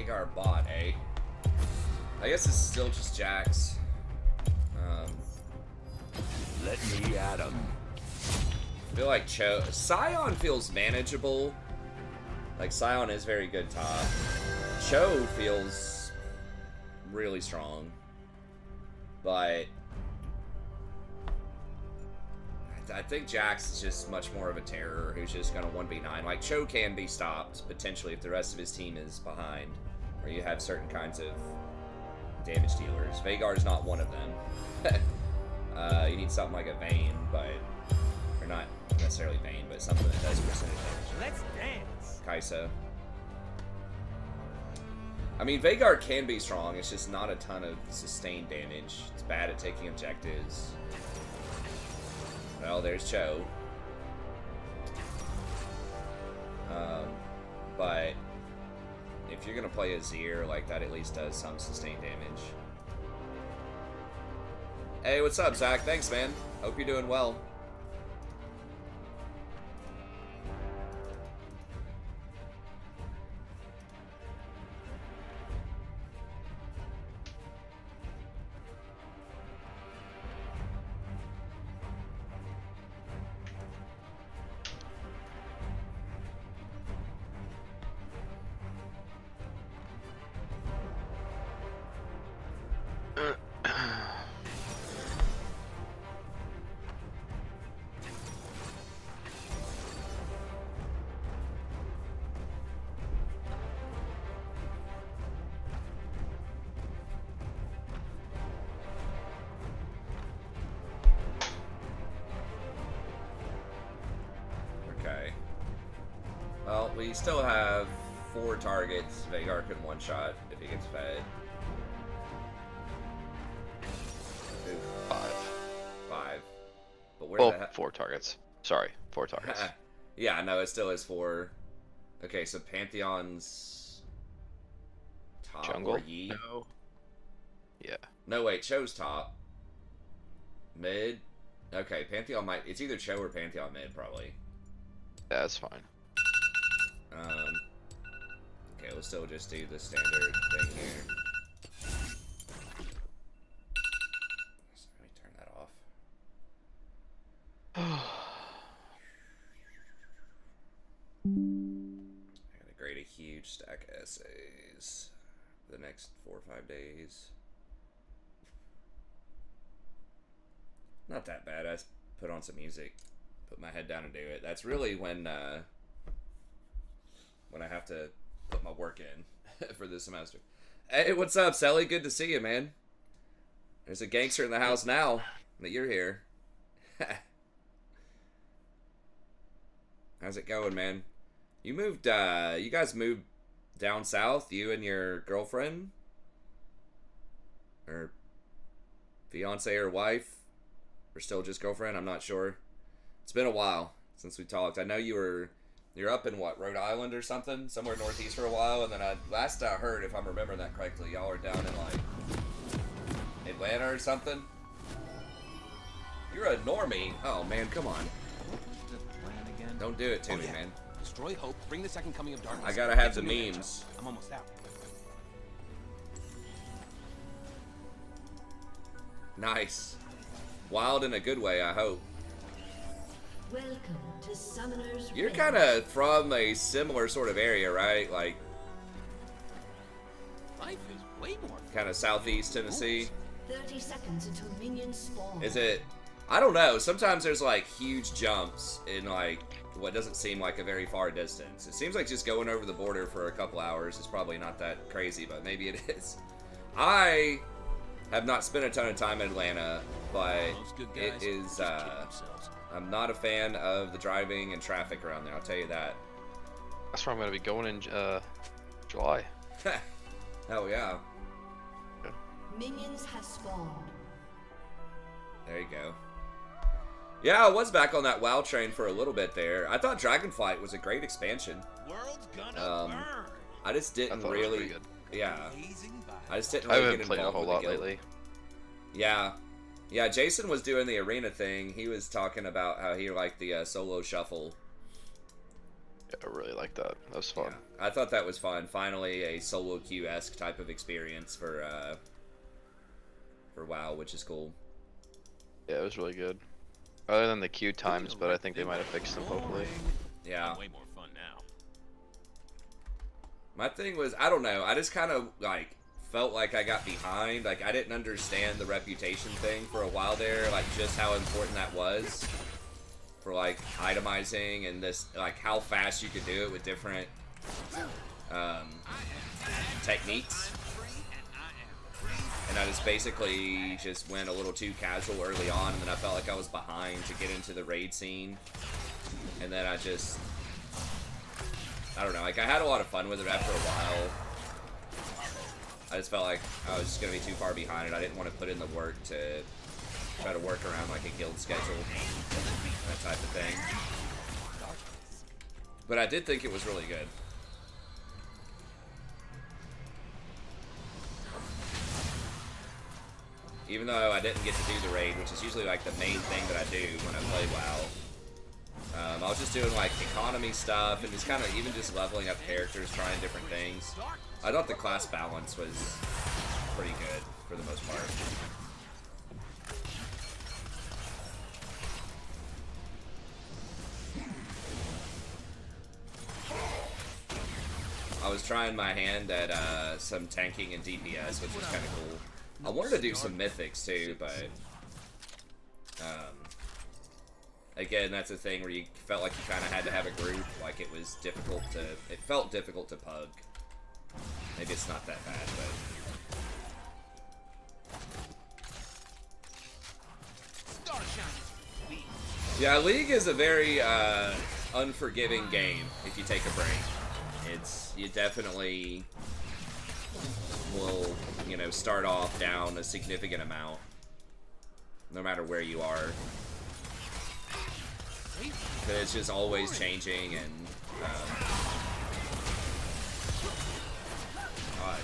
Vagar bot, eh? I guess it's still just Jax. Let me at him. I feel like Scion feels manageable. Like, Scion is very good top. Cho feels really strong. But I think Jax is just much more of a terror who's just going to 1v9. Like, Cho can be stopped, potentially, if the rest of his team is behind. Or you have certain kinds of damage dealers. Vagar is not one of them. You need something like a Vayne, but... Or not necessarily Vayne, but something that does percentage damage. Let's dance. Kai'Sa. I mean, Vagar can be strong, it's just not a ton of sustained damage. It's bad at taking objectives. Well, there's Cho. But if you're gonna play a Azir, like, that at least does some sustained damage. Hey, what's up, Zach? Thanks, man. Hope you're doing well. Well, we still have 4 targets. Vagar can one-shot if he gets fed. Ooh. 5. But where the 4 targets. Sorry, 4 targets. Yeah, no, it still is 4. Okay, so Pantheon's top Jungle? or Yi? No. Yeah. No, wait, Cho's top. Mid? Okay, Pantheon might... It's either Cho or Pantheon mid, probably. Yeah, that's fine. Okay, we'll still just do the standard thing here. So let me turn that off. I gotta grade a huge stack of essays for the next 4 or 5 days. Not that bad. I put on some music, put my head down and do it. That's really when I have to put my work in for this semester. Hey, what's up, Sally? Good to see you, man. There's a gangster in the house now that you're here. How's it going, man? You moved, you guys moved down south, you and your girlfriend? Or fiance or wife? Or still just girlfriend? I'm not sure. It's been a while since we talked. I know you're up in what, Rhode Island or something? Somewhere northeast for a while, and then last I heard, if I'm remembering that correctly, y'all are down in like Atlanta or something? You're a normie. Oh man, come on. Don't do it to me, man. Destroy hope, bring the second coming of darkness. I gotta have the memes. I'm almost out. Nice. Wild in a good way, I hope. Welcome to Summoner's You're Rift. kind of from a similar sort of area, right? Like, Life is way more kind of southeast Tennessee. 30 seconds until minions spawn. Is it? I don't know. Sometimes there's like huge jumps in like what doesn't seem like a very far distance. It seems like just going over the border for a couple hours is probably not that crazy, but maybe it is. I have not spent a ton of time in Atlanta, but it is. I'm not a fan of the driving and traffic around there. I'll tell you that. That's where I'm going to be going in July. Hell yeah. Minions have spawned. There you go. Yeah, I was back on that WoW train for a little bit there. I thought Dragonflight was a great expansion. World's gonna burn. I just didn't I thought it was really. pretty good. Yeah. Amazing I just didn't I really haven't get played a involved whole with lot the guild. lately. Yeah. Yeah, Jason was doing the arena thing. He was talking about how he liked the solo shuffle. Yeah, I really like that. That was fun. Yeah, I thought that was fun. Finally, a solo queue-esque type of experience for WoW, which is cool. Yeah, it was really good. Other than the queue times, but I think they might have fixed them hopefully. Yeah. Way more fun now. My thing was, I don't know, I just kind of, like, felt like I got behind. Like, I didn't understand the reputation thing for a while there, like, just how important that was for, like, itemizing and this, like, how fast you could do it with different techniques. And I just basically just went a little too casual early on, and then I felt like I was behind to get into the raid scene. And then I don't know, like I had a lot of fun with it after a while. I just felt like I was just going to be too far behind it. I didn't want to put in the work to try to work around like a guild schedule, that type of thing. But I did think it was really good. Even though I didn't get to do the raid, which is usually like the main thing that I do when I play WoW. I was just doing like economy stuff and just kind of even just leveling up characters, trying different things. I thought the class balance was pretty good for the most part. I was trying my hand at some tanking and DPS, which was kind of cool. I wanted to do some mythics too, but again, that's a thing where you felt like you kind of had to have a group. Like it was difficult to, it felt difficult to pug. Maybe it's not that bad, but yeah, League is a very unforgiving game if you take a break. You definitely will, you know, start off down a significant amount, no matter where you are. It's just always changing, and God,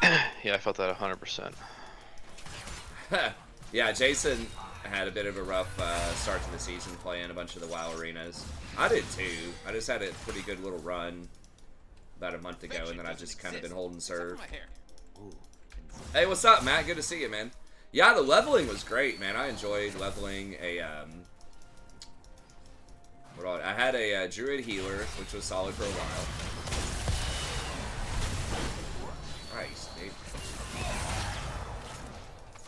dude. Yeah, I felt that 100%. Yeah, Jason had a bit of a rough start to the season playing a bunch of the WoW arenas. I did too. I just had a pretty good little run about a month ago, and then I've just kind of been holding serve. Hey, what's up, Matt? Good to see you, man. Yeah, the leveling was great, man. I enjoyed leveling a, I had a druid healer, which was solid for a while. Christ, dude.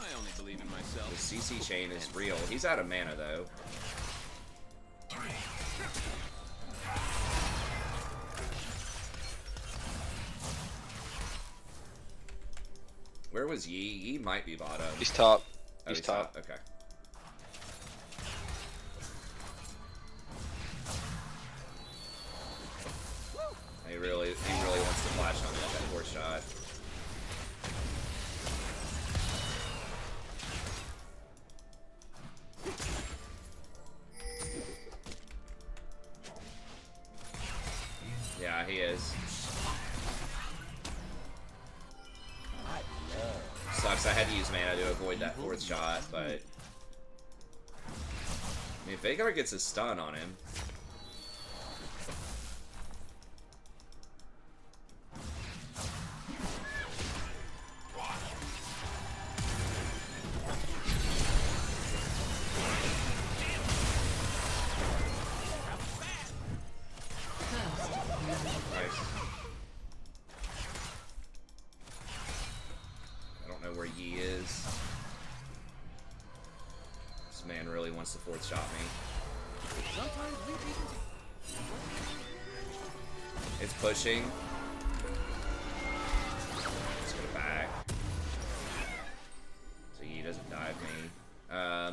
I only believe in myself. The CC chain is real. He's out of mana, though. Where was Yi? Yi might be bottom. He's top. Oh, He's top. Okay. He really wants to flash on that fourth shot. Yeah, he is. Sucks, I had to use mana to avoid that fourth shot, but I mean, if Vagar gets a stun on him. The fourth shot me. It's pushing. Let's go back. So he doesn't dive me. I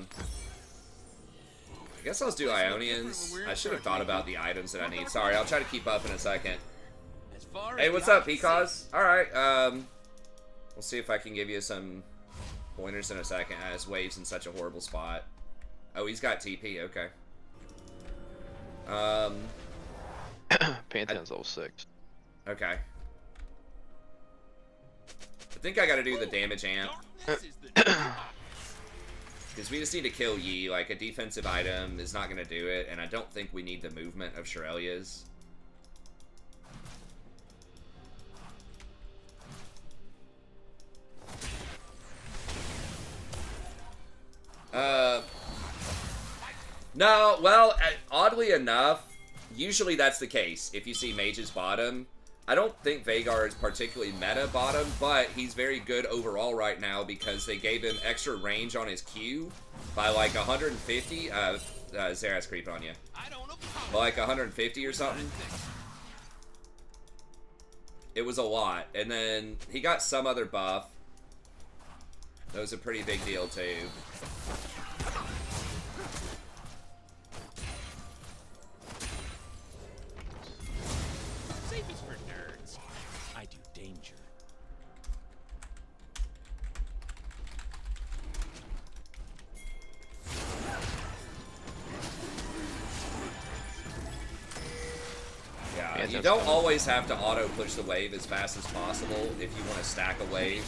guess I'll do Ionians. I should have thought about the items that I need. Sorry, I'll try to keep up in a second. Hey, what's up, Pecos? Alright, we'll see if I can give you some pointers in a second, as Wave's in such a horrible spot. Oh, he's got TP, okay. Pantheon's level 6. Okay. I think I gotta do the damage amp. Because we just need to kill Yi. Like, a defensive item is not going to do it, and I don't think we need the movement of Shirelia's. No, well, oddly enough, usually that's the case. If you see Mage's bottom, I don't think Veigar is particularly meta bottom, but he's very good overall right now because they gave him extra range on his Q by like 150. Zera's creeping on you. By like 150 or something. It was a lot. And then he got some other buff. That was a pretty big deal too. Safe is for nerds. I do danger. Yeah, you don't always have to auto push the wave as fast as possible if you want to stack a wave.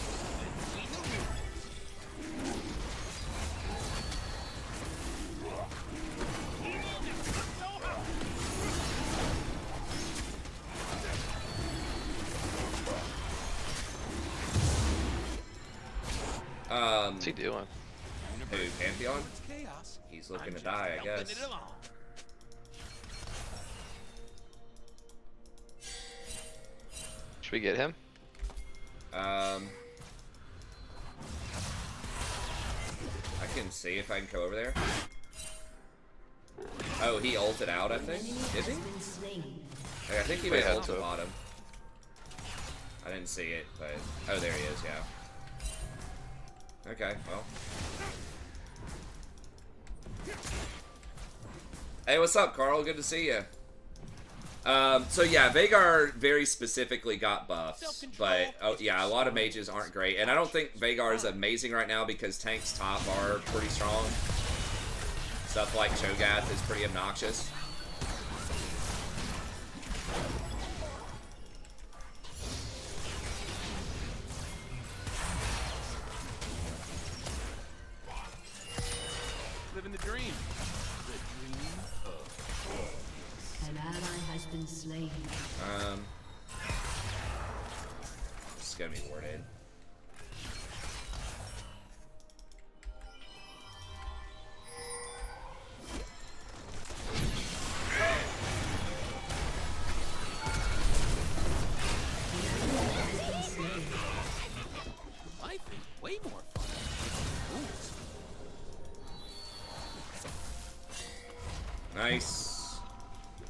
What's he doing? Who, Pantheon? He's looking to die, I guess. Should we get him? I can see if I can go over there. Oh, he ulted out, I think. Did he? I think he may have ulted bottom. I didn't see it, but... Oh, there he is, yeah. Okay, well. Hey, what's up, Carl? Good to see you. So yeah, Veigar very specifically got buffs, but oh yeah, a lot of mages aren't great, and I don't think Veigar is amazing right now because tanks top are pretty strong. Stuff like Cho'Gath is pretty obnoxious. Living the dream. The dream of... An ally has been slain. It's gonna be warded. Life is way more fun. Nice.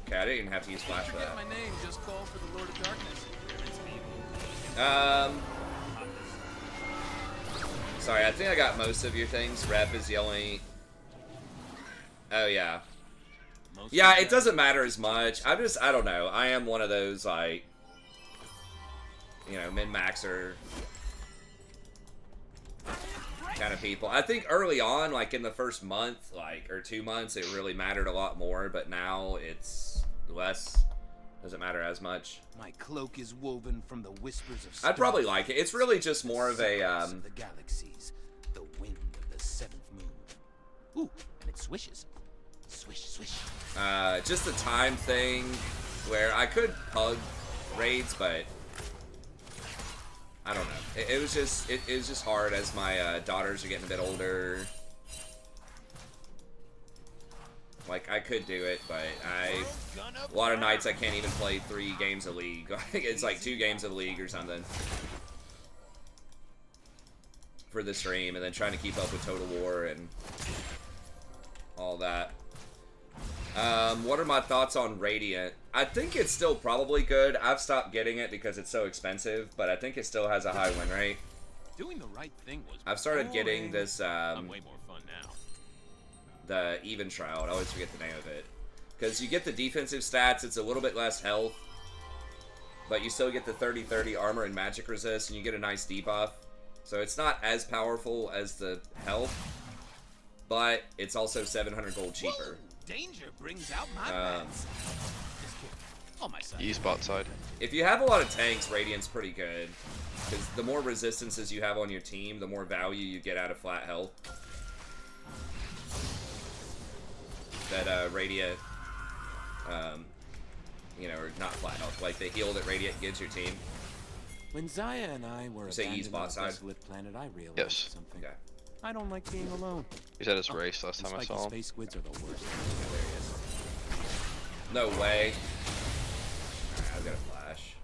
Okay, I didn't have to use flash for that. My name, just call for the Lord of Darkness. Sorry, I think I got most of your things. Rep is the only... Oh, yeah. Yeah, it doesn't matter as much. I don't know. I am one of those, like... You know, min-maxer... kind of people. I think early on, like in the first month, like, or 2 months, it really mattered a lot more, but now it's less. Doesn't matter as much. My cloak is woven from the whispers of I'd probably like it. It's really just more of a, of the galaxies, the wind of the seventh moon. Ooh, and it swishes. Swish, swish. just a time thing where I could hug raids, but I don't know. It was just, it was just hard as my daughters are getting a bit older. Like, I could do it, but a lot of nights I can't even play 3 games of League. It's like 2 games of League or something for the stream, and then trying to keep up with Total War and all that. What are my thoughts on Radiant? I think it's still probably good. I've stopped getting it because it's so expensive, but I think it still has a high win rate. Doing the right thing was I've started getting this, I'm way more fun now. the Even Shroud. I always forget the name of it. Because you get the defensive stats, it's a little bit less health, but you still get the 30-30 armor and magic resist, and you get a nice debuff. So it's not as powerful as the health, but it's also 700 gold cheaper. Whoa, danger brings out my bats. Just kidding. On my side. E-spot side. If you have a lot of tanks, Radiant's pretty good. Because the more resistances you have on your team, the more value you get out of flat health. that Radiant, you know, or not flat health, like the heal that Radiant gives your team. When Zaya and I were say abandoned E's on bot a side? desolate planet, I realized Yes. something. Okay. I don't like being alone. He's at his race last And time I spiky saw him. space squids are the worst. Yeah, there he is. No way. Alright, I've got a flash.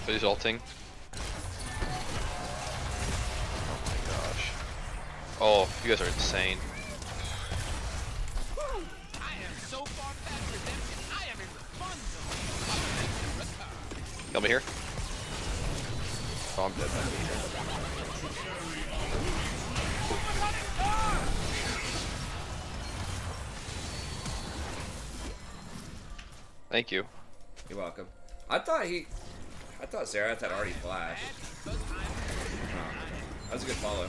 But he's ulting. Oh my gosh. Oh, you guys are insane. I am so far past redemption. I am in the fun zone. Kill me here. Oh, I'm dead. Thank you. You're welcome. I thought Zerath had already flashed. Oh, that was a good follow.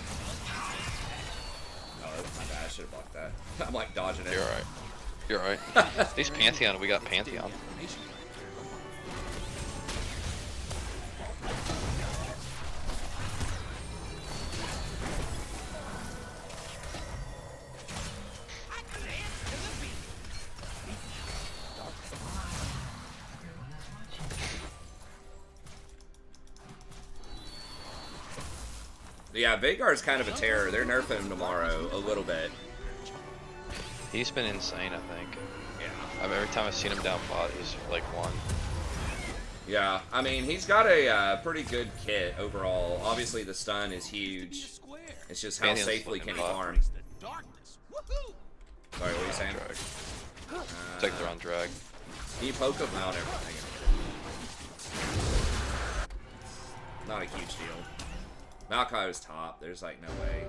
Oh, that's my bad. I should have blocked that. I'm like dodging it. You're alright. You're alright. These Pantheon, we got Pantheon. Yeah, Vagar's kind of a terror. They're nerfing him tomorrow a little bit. He's been insane, I think. Yeah. Every time I've seen him down bot, he's like one. Yeah, I mean, he's got a pretty good kit overall. Obviously, the stun is huge. It's just how Pantheon's safely can he bot. farm. Sorry, what are you saying? Drag. Take the round drag. Can you poke him? No, never mind. Not a huge deal. Maokai was top. There's like no way.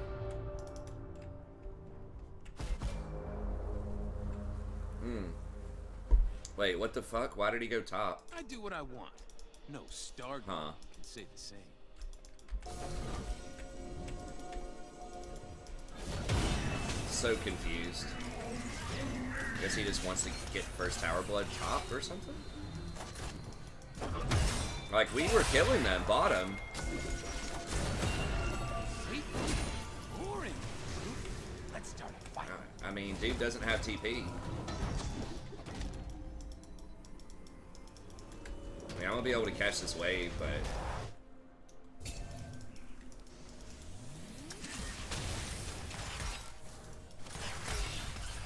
Wait, what the fuck? Why did he go top? I do what I want. No star Huh. can say the same. So confused. Guess he just wants to get first tower blood top or something? Like, we were killing them, bottom. Boring. Let's start a fight. I mean, dude doesn't have TP. I mean, I'm gonna be able to catch this wave, but...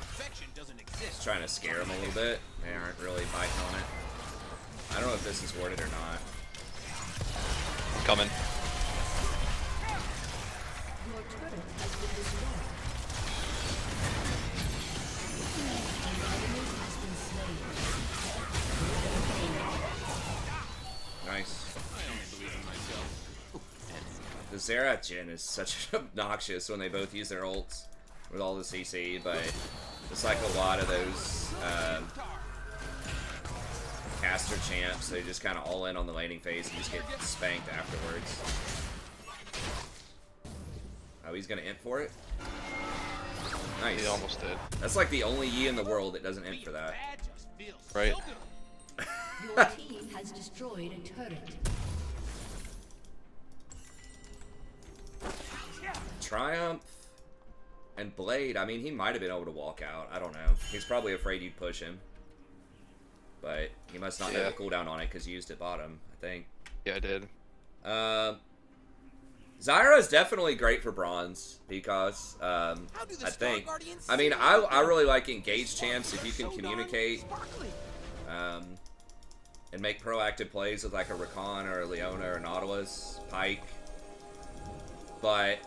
Perfection doesn't Just exist. trying to scare them a little bit. They aren't really biting on it. I don't know if this is warded or not. Coming. Your turret has been destroyed. An enemy has been slain. Nice. The Xerath Jhin is such obnoxious when they both use their ults with all the CC, but it's like a lot of those caster champs. They just kind of all in on the laning phase and just get spanked afterwards. Oh, he's gonna int for it? Nice. He almost did. That's like the only Yi in the world that doesn't int for that. Right. Your team has destroyed a turret. Triumph and Blade, I mean, he might have been able to walk out. I don't know. He's probably afraid you'd push him. But he must not know the cooldown on it because he used it bottom, I think. Yeah, I did. Zyra is definitely great for bronze because I think. I mean, I really like engaged champs if you can communicate and make proactive plays with like a Rakan or a Leona or Nautilus, Pike. But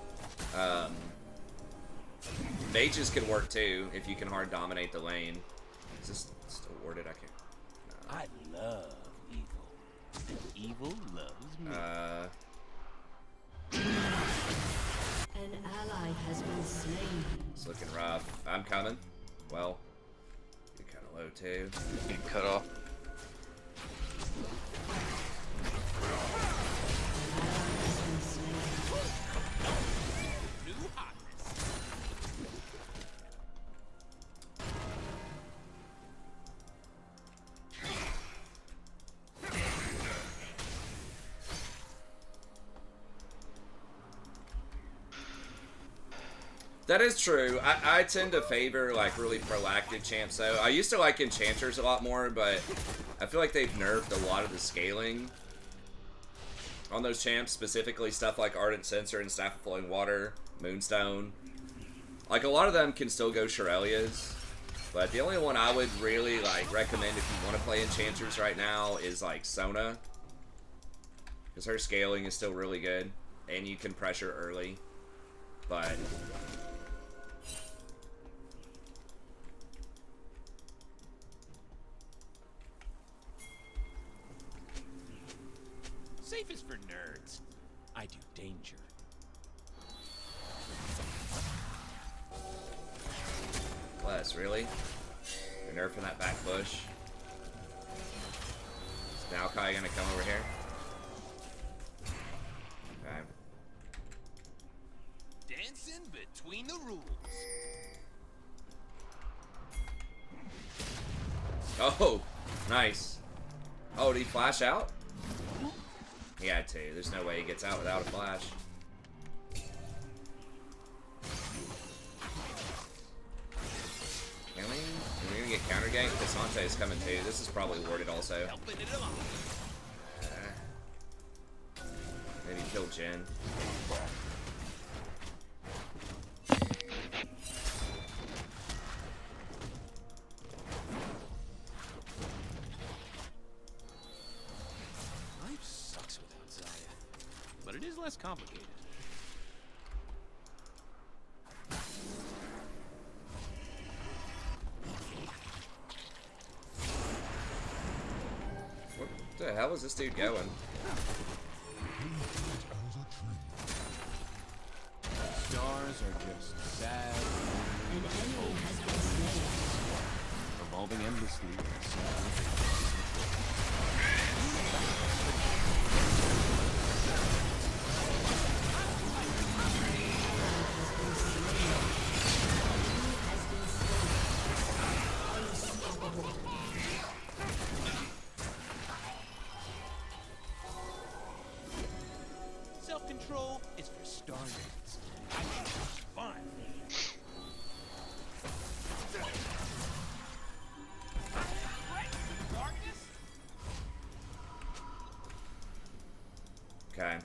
mages can work too if you can hard dominate the lane. Is this still warded? I can't. No. I love evil. And evil loves me. An ally has been slain. It's looking rough. I'm coming. Well, you're kind of low too. Getting cut off. New hotness. That is true. I tend to favor like really proactive champs though. I used to like enchanters a lot more, but I feel like they've nerfed a lot of the scaling on those champs, specifically stuff like Ardent Censer and Staff of Flowing Water, Moonstone. Like a lot of them can still go Shirelias, but the only one I would really like recommend if you want to play enchanters right now is like Sona, because her scaling is still really good and you can pressure early, but Safe is for nerds. I do danger. Bless, really? You're nerfing that back push. Is Maokai gonna come over here? Okay. Dancing between the rules. Oh, nice. Oh, did he flash out? He had to. There's no way he gets out without a flash. Can we? Are we gonna get counter ganked? Cassante is coming too. This is probably warded also. Helping it along. Maybe kill Jin. Life sucks without Zaya, but it is less complicated. What the hell is this dude going? Stars are just sad, An enemy has been slain. revolving endlessly. Self-control is for star nerds. I think it's fun. Okay.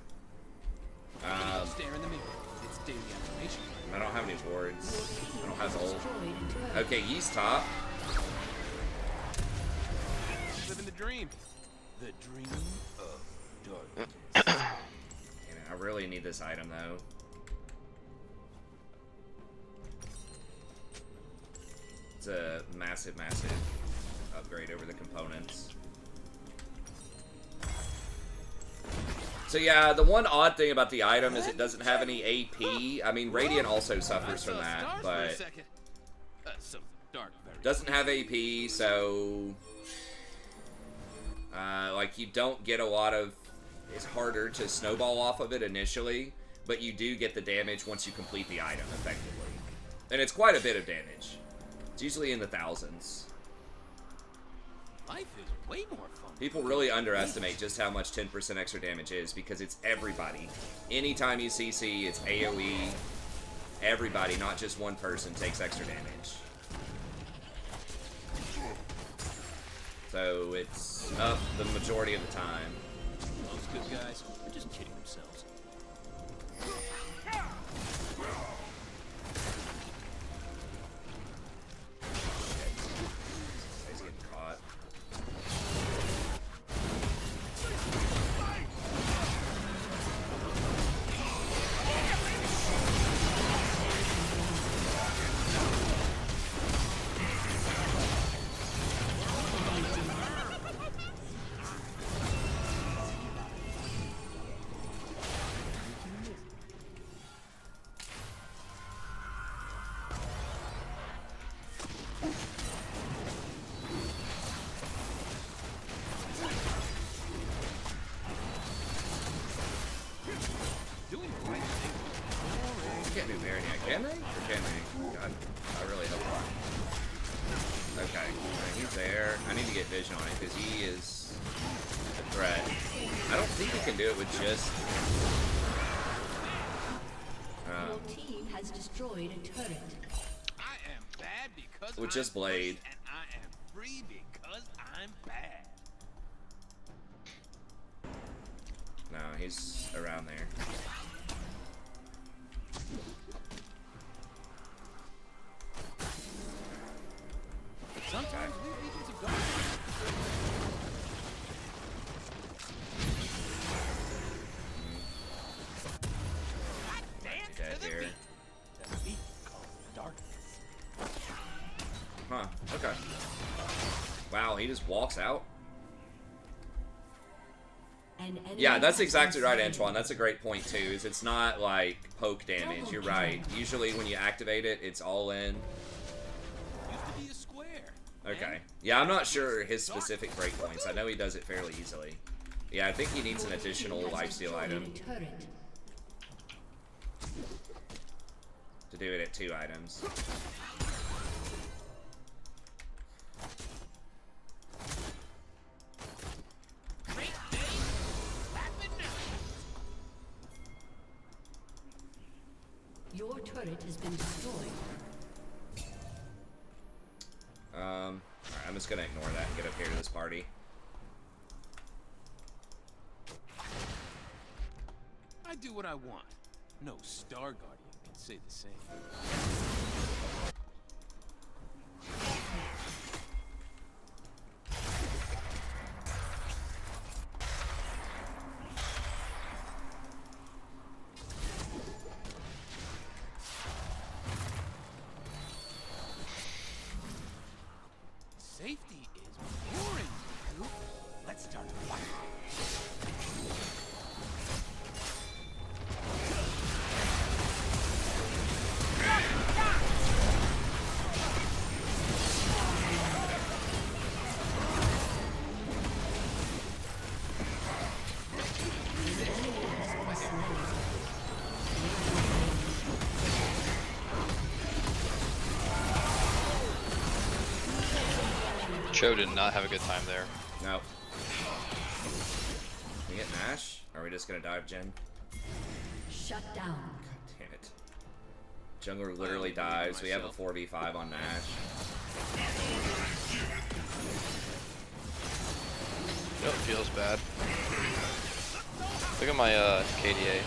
Stare in the mirror. It's daily affirmation. I don't have any wards. I don't have ult. Destroyed a turret. Okay, he's top. Living the dream. The dream of darkness. Damn it, I really need this item though. It's a massive, massive upgrade over the components. So yeah, the one odd thing about the item is it doesn't have any AP. I mean, Radiant also suffers from that, but Some dark very doesn't have AP, so like you don't get a lot of. It's harder to snowball off of it initially, but you do get the damage once you complete the item effectively, and it's quite a bit of damage. It's usually in the thousands. Life is way more fun. People really underestimate just how much 10% extra damage is because it's everybody. Anytime you CC, it's AoE. Everybody, not just one person, takes extra damage. So it's up the majority of the time. Most good guys are just kidding themselves. He's getting caught. Doing the right thing. Can't do Baron yet, can they? Or can they? God, I really hope not. Okay, he's there. I need to get vision on it because he is a threat. I don't think he can do it with just. Your team has destroyed a turret. I am bad because With just I'm Blade. free, and I am free because I'm bad. No, he's around there. Sometimes we Legions of Darkness. I dance Dead to the here. beat. The beat called darkness. Huh, okay. Wow, he just walks out. An enemy Yeah, that's has exactly been right, slain. Antoine. That's a great point, too. Is it's not like poke damage. You're right. Usually when you activate it, it's all in. Used to be a square. Okay. Yeah, I'm not sure his specific breakpoints. I know he does it fairly easily. Yeah, I think he needs an additional Has lifesteal destroyed item a turret. to do it at 2 items. Great day. Laughing now. Your turret has been destroyed. Alright, I'm just gonna ignore that and get up here to this party. I do what I want. No Star Guardian can say the same. Safety is boring, dude. Let's start a fight. Cho did not have a good time there. Nope. Can we get Nash? Or are we just gonna dive Jen? Shut down. Damn it. Jungler literally dives. We have a 4v5 on Nash. Yep, feels bad. Look at my KDA.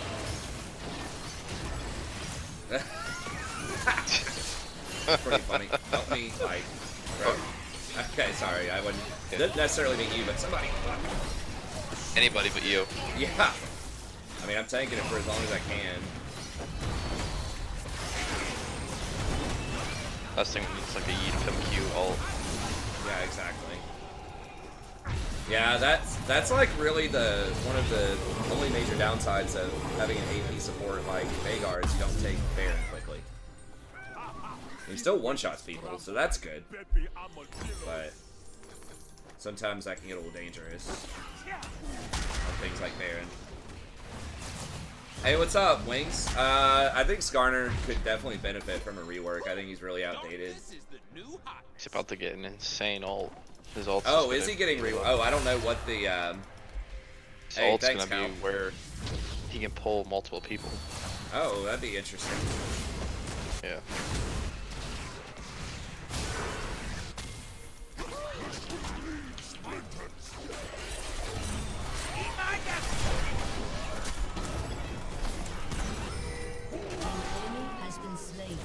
Pretty funny. Help me, like, bro. Okay, sorry. I wouldn't necessarily mean you, but somebody. Anybody but you. Yeah. I mean, I'm tanking it for as long as I can. Last thing needs like a Yeet come Q ult. Yeah, exactly. Yeah, that's like really one of the only major downsides of having an AP support like Veigar is you don't take Baron quickly. He still one-shots people, so that's good. But sometimes that can get a little dangerous on things like Baron. Hey, what's up, Wings? I think Skarner could definitely benefit from a rework. I think he's really outdated. This is the new hot. He's about to get an insane ult. His ult. Oh, is he getting re? Oh, I don't know what the. His Hey, ult's thanks, gonna be Cal. where he can pull multiple people. Oh, that'd be interesting. Yeah. Enemy has been slain.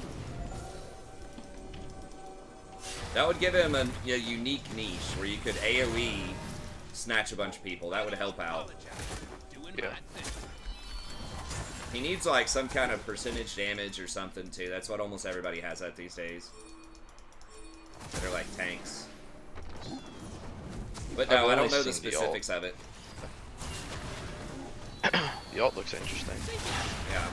That would give him a unique niche where you could AoE snatch a bunch of people. That would help out. Doing Yeah. my thing. He needs like some kind of percentage damage or something too. That's what almost everybody has that these days. That are like tanks. But no, I I've don't only know the seen the specifics of it. The ult looks interesting. Yeah.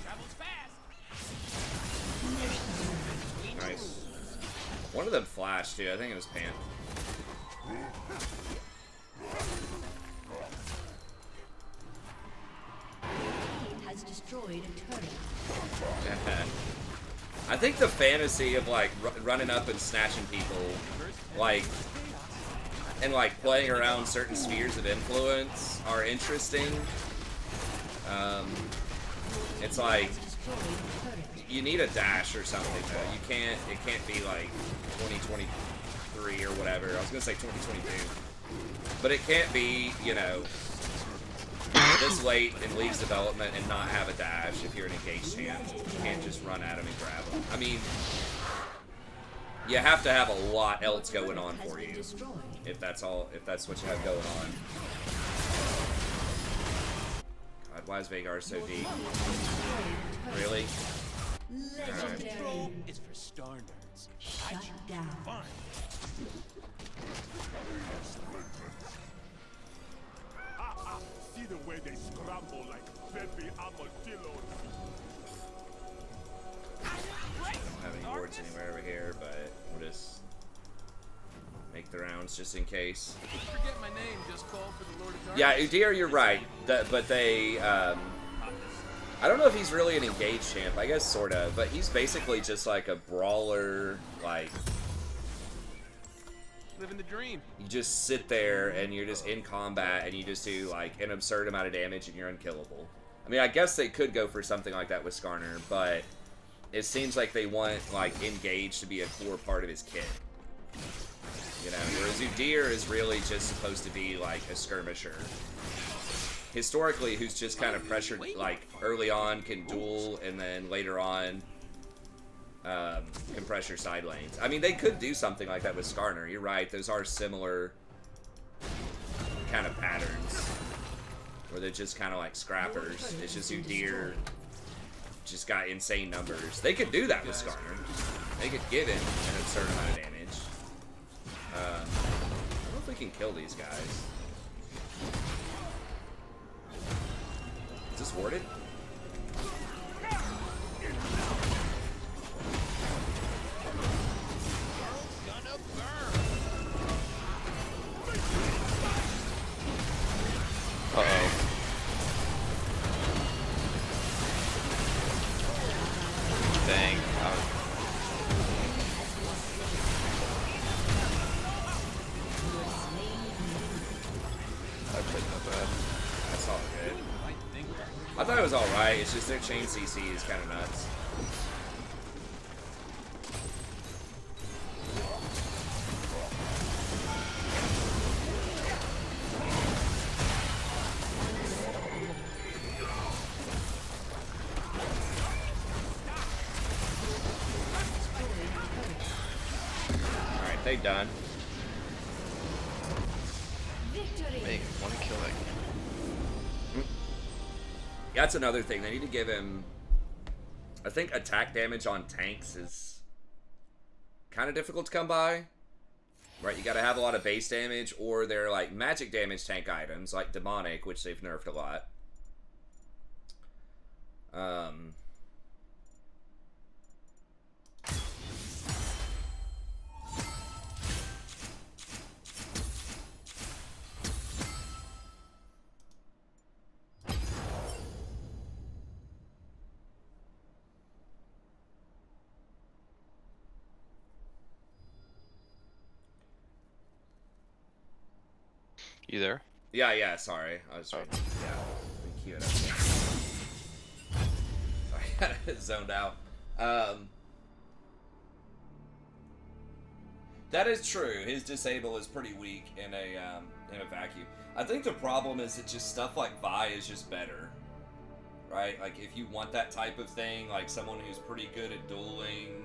Travels fast. Nice. One of them flashed too. I think it was Pant. Has has destroyed a turret. I think the fantasy of like running up and snatching people, like, and like playing around certain spheres of influence are interesting. It's like you need a dash or something though. You can't. It can't be like 2023 or whatever. I was gonna say 2022, but it can't be, you know, this late in League's development and not have a dash if you're an engaged champ. You can't just run at him and grab him. I mean, you have to have a lot else going on for you if that's what you have going on. God, why is Vagar so deep? Really? Legendary. It's for star nerds. Shut down. See the way they scramble like baby armadillos. I don't have any wards anywhere over here, but we'll just make the rounds just in case. Forget my name, just call for the Lord of Darkness. Yeah, Udyr, you're right. But they, I don't know if he's really an engaged champ. I guess sort of, but he's basically just like a brawler. Like, Living the dream. you just sit there and you're just in combat and you just do like an absurd amount of damage and you're unkillable. I mean, I guess they could go for something like that with Skarner, but it seems like they want like engage to be a core part of his kit. You know, whereas Udyr is really just supposed to be like a skirmisher. Historically, who's just kind of pressured, like early on can duel and then later on can pressure side lanes. I mean, they could do something like that with Skarner. You're right; those are similar kind of patterns, where they're just kind of like scrappers. It's just Udyr just got insane numbers. They could do that with Skarner. They could give him an absurd amount of damage. I don't know if we can kill these guys. Is this warded? Uh-oh. Dang. I played that bad. That's all good. I thought it was alright, it's just their chain CC is kind of nuts. Alright, they done. Make one kill that. That's another thing. They need to give him... I think attack damage on tanks is kind of difficult to come by. Right, you gotta have a lot of base damage, or they're like magic damage tank items, like Demonic, which they've nerfed a lot. You there? Yeah, sorry. I was trying to, yeah, queue it up. Sorry, I got zoned out. That is true. His disable is pretty weak in a vacuum. I think the problem is that just stuff like Vi is just better. Right? Like, if you want that type of thing, like someone who's pretty good at dueling,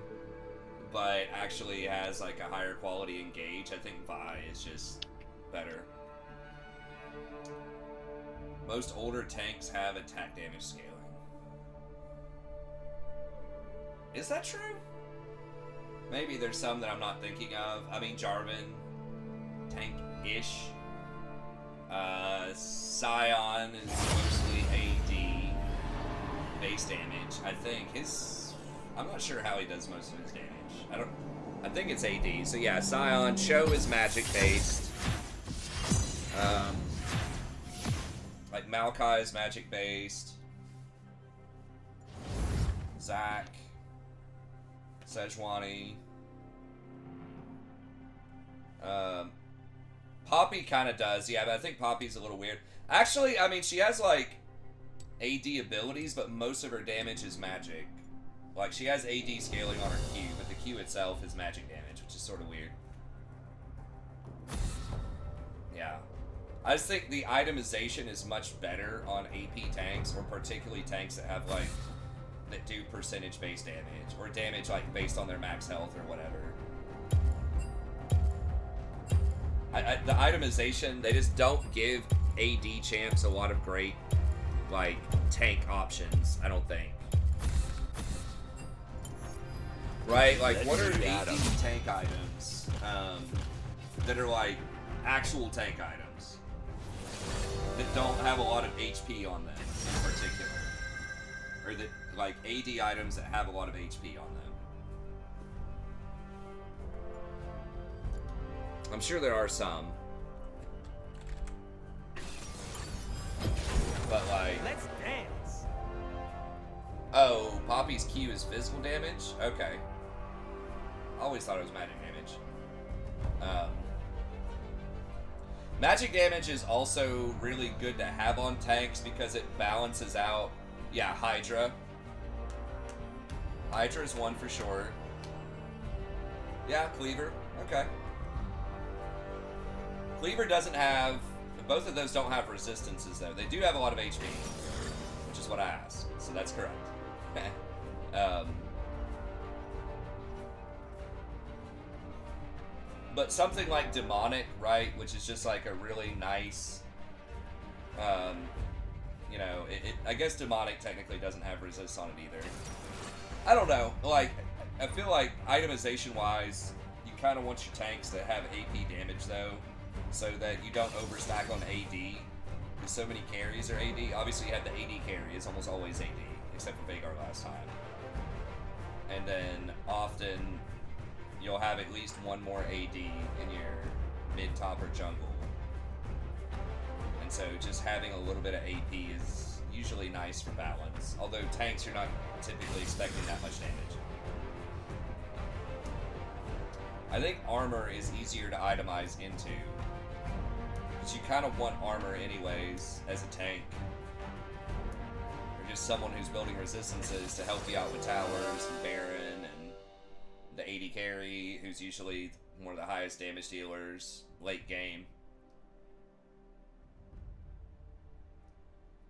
but actually has like a higher quality engage, I think Vi is just better. Most older tanks have attack damage scaling. Is that true? Maybe there's some that I'm not thinking of. I mean, Jarvan, tank-ish. Scion is mostly AD base damage. I think I'm not sure how he does most of his damage. I think it's AD. So yeah, Scion. Show is magic based. Like Maokai is magic based. Zach, Sejuani. Poppy kind of does, yeah, but I think Poppy's a little weird. Actually, I mean, she has, like, AD abilities, but most of her damage is magic. Like, she has AD scaling on her Q, but the Q itself is magic damage, which is sort of weird. Yeah. I just think the itemization is much better on AP tanks, or particularly tanks that have, like, that do percentage-based damage, or damage, like, based on their max health or whatever. The itemization, they just don't give AD champs a lot of great, like, tank options, I don't think. Right? Like, what are AD tank items that are, like, actual tank items that don't have a lot of HP on them in particular? Or that, like, AD items that have a lot of HP on them? I'm sure there are some. But, like... Let's dance. Oh, Poppy's Q is physical damage? Okay. I always thought it was magic damage. Magic damage is also really good to have on tanks because it balances out... Yeah, Hydra. Hydra is one for sure. Yeah, Cleaver. Okay. Cleaver doesn't have... Both of those don't have resistances, though. They do have a lot of HP, which is what I asked. So that's correct. But something like Demonic, right, which is just like a really nice... you know, I guess Demonic technically doesn't have resist on it either. I don't know. Like, I feel like itemization-wise, you kind of want your tanks to have AP damage, though, so that you don't overstack on AD. Because so many carries are AD. Obviously, you have the AD carry. It's almost always AD, except for Vagar last time. And then often, you'll have at least one more AD in your mid, top, or jungle. And so just having a little bit of AP is usually nice for balance. Although tanks, you're not typically expecting that much damage. I think armor is easier to itemize into. Because you kind of want armor anyways as a tank. Or just someone who's building resistances to help you out with towers and Baron and the AD carry, who's usually one of the highest damage dealers late game.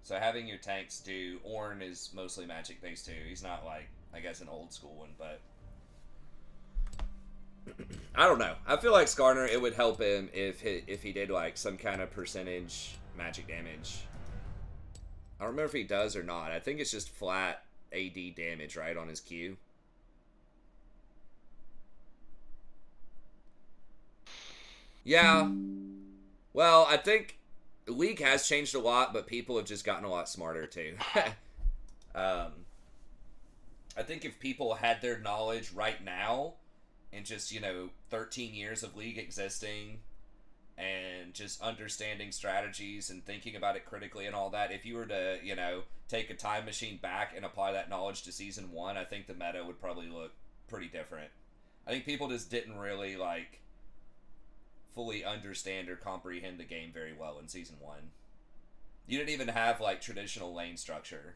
So having your tanks do... Ornn is mostly magic based too. He's not like, I guess, an old school one, but... I don't know. I feel like Skarner, it would help him if he did like some kind of percentage magic damage. I don't remember if he does or not. I think it's just flat AD damage, right, on his Q. Yeah. Well, I think the League has changed a lot, but people have just gotten a lot smarter too. I think if people had their knowledge right now, and just, you know, 13 years of League existing, and just understanding strategies and thinking about it critically and all that, if you were to, you know, take a time machine back and apply that knowledge to Season 1, I think the meta would probably look pretty different. I think people just didn't really, like, fully understand or comprehend the game very well in Season 1. You didn't even have, like, traditional lane structure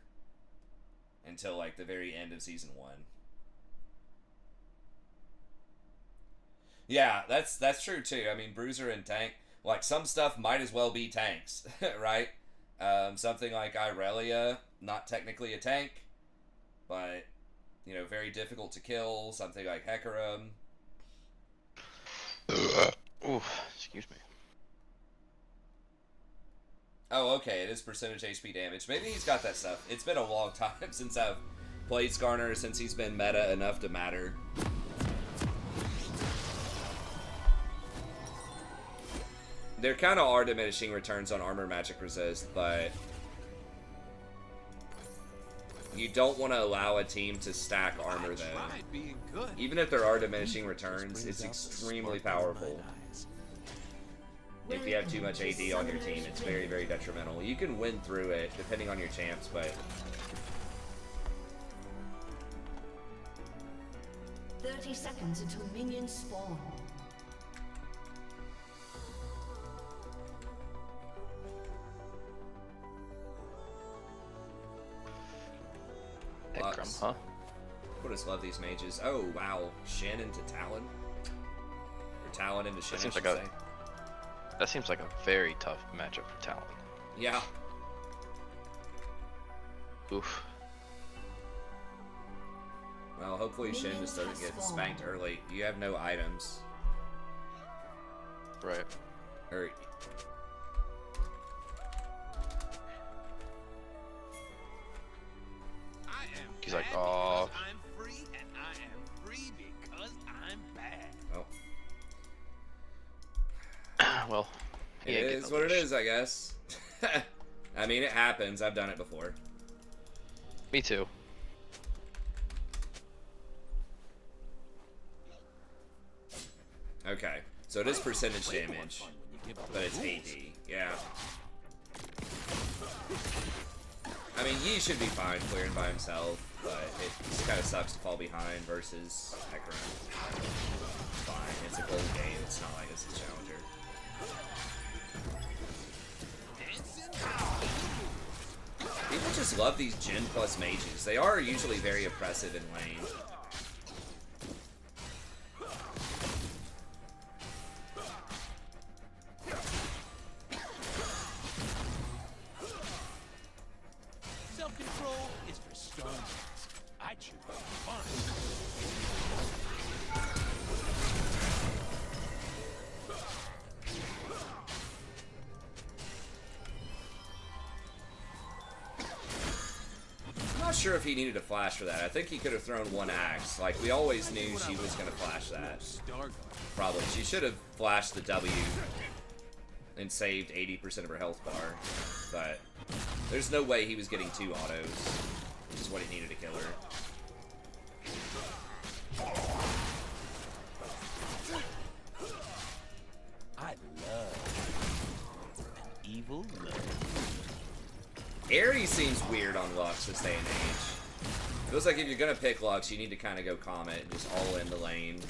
until, like, the very end of Season 1. Yeah, that's true too. I mean, Bruiser and Tank, like, some stuff might as well be tanks, right? Something like Irelia, not technically a tank, but, you know, very difficult to kill. Something like Hecarim. Ooh, excuse me. Oh, okay, it is percentage HP damage. Maybe he's got that stuff. It's been a long time since I've played Skarner, since he's been meta enough to matter. There kind of are diminishing returns on armor magic resist, but you don't want to allow a team to stack armor though. Even if there are diminishing returns, it's extremely powerful. If you have too much AD on your team, it's very, very detrimental. You can win through it, depending on your champs, but 30 seconds until minions spawn. Headcrum, Lux. huh? I just love these mages. Oh, wow. Shen into Talon? Or Talon into Shen, That seems I should like say. That seems like a very tough matchup for Talon. Yeah. Oof. Well, hopefully Shen just doesn't get spanked early. You have no items. Right. Or... I am He's like, bad "Aw." because I'm free, and I am free because I'm bad. Oh. Well, he It ain't getting is a what it leash. is, I guess. I mean, it happens. I've done it before. Me too. Okay. So it is percentage damage. But it's AD. Yeah. I mean, Yi should be fine clearing by himself, but it just kind of sucks to fall behind versus Hecarim. Fine, it's a gold game. It's not like it's a challenger. People just love these Gen plus mages. They are usually very oppressive in lane. Self-control is for stones. I choose fun. I'm not sure if he needed a flash for that. I think he could have thrown one axe. Like, we always knew she was going to flash that. Probably. She should have flashed the W and saved 80% of her health bar. But there's no way he was getting 2 autos, which is what he needed to kill her. I love an evil love. Ares seems weird on Lux this day and age. Feels like if you're gonna pick Lux, you need to kind of go Comet and just all in the lane.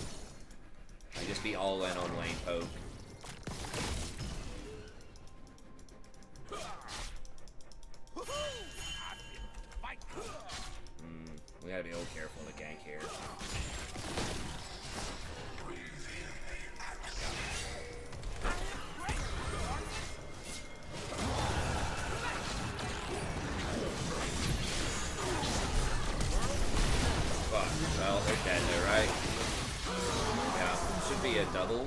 And just be all in on lane poke. We gotta be a little careful to gank here. Fuck. Well, they're dead though, right? Yeah. Should be a double.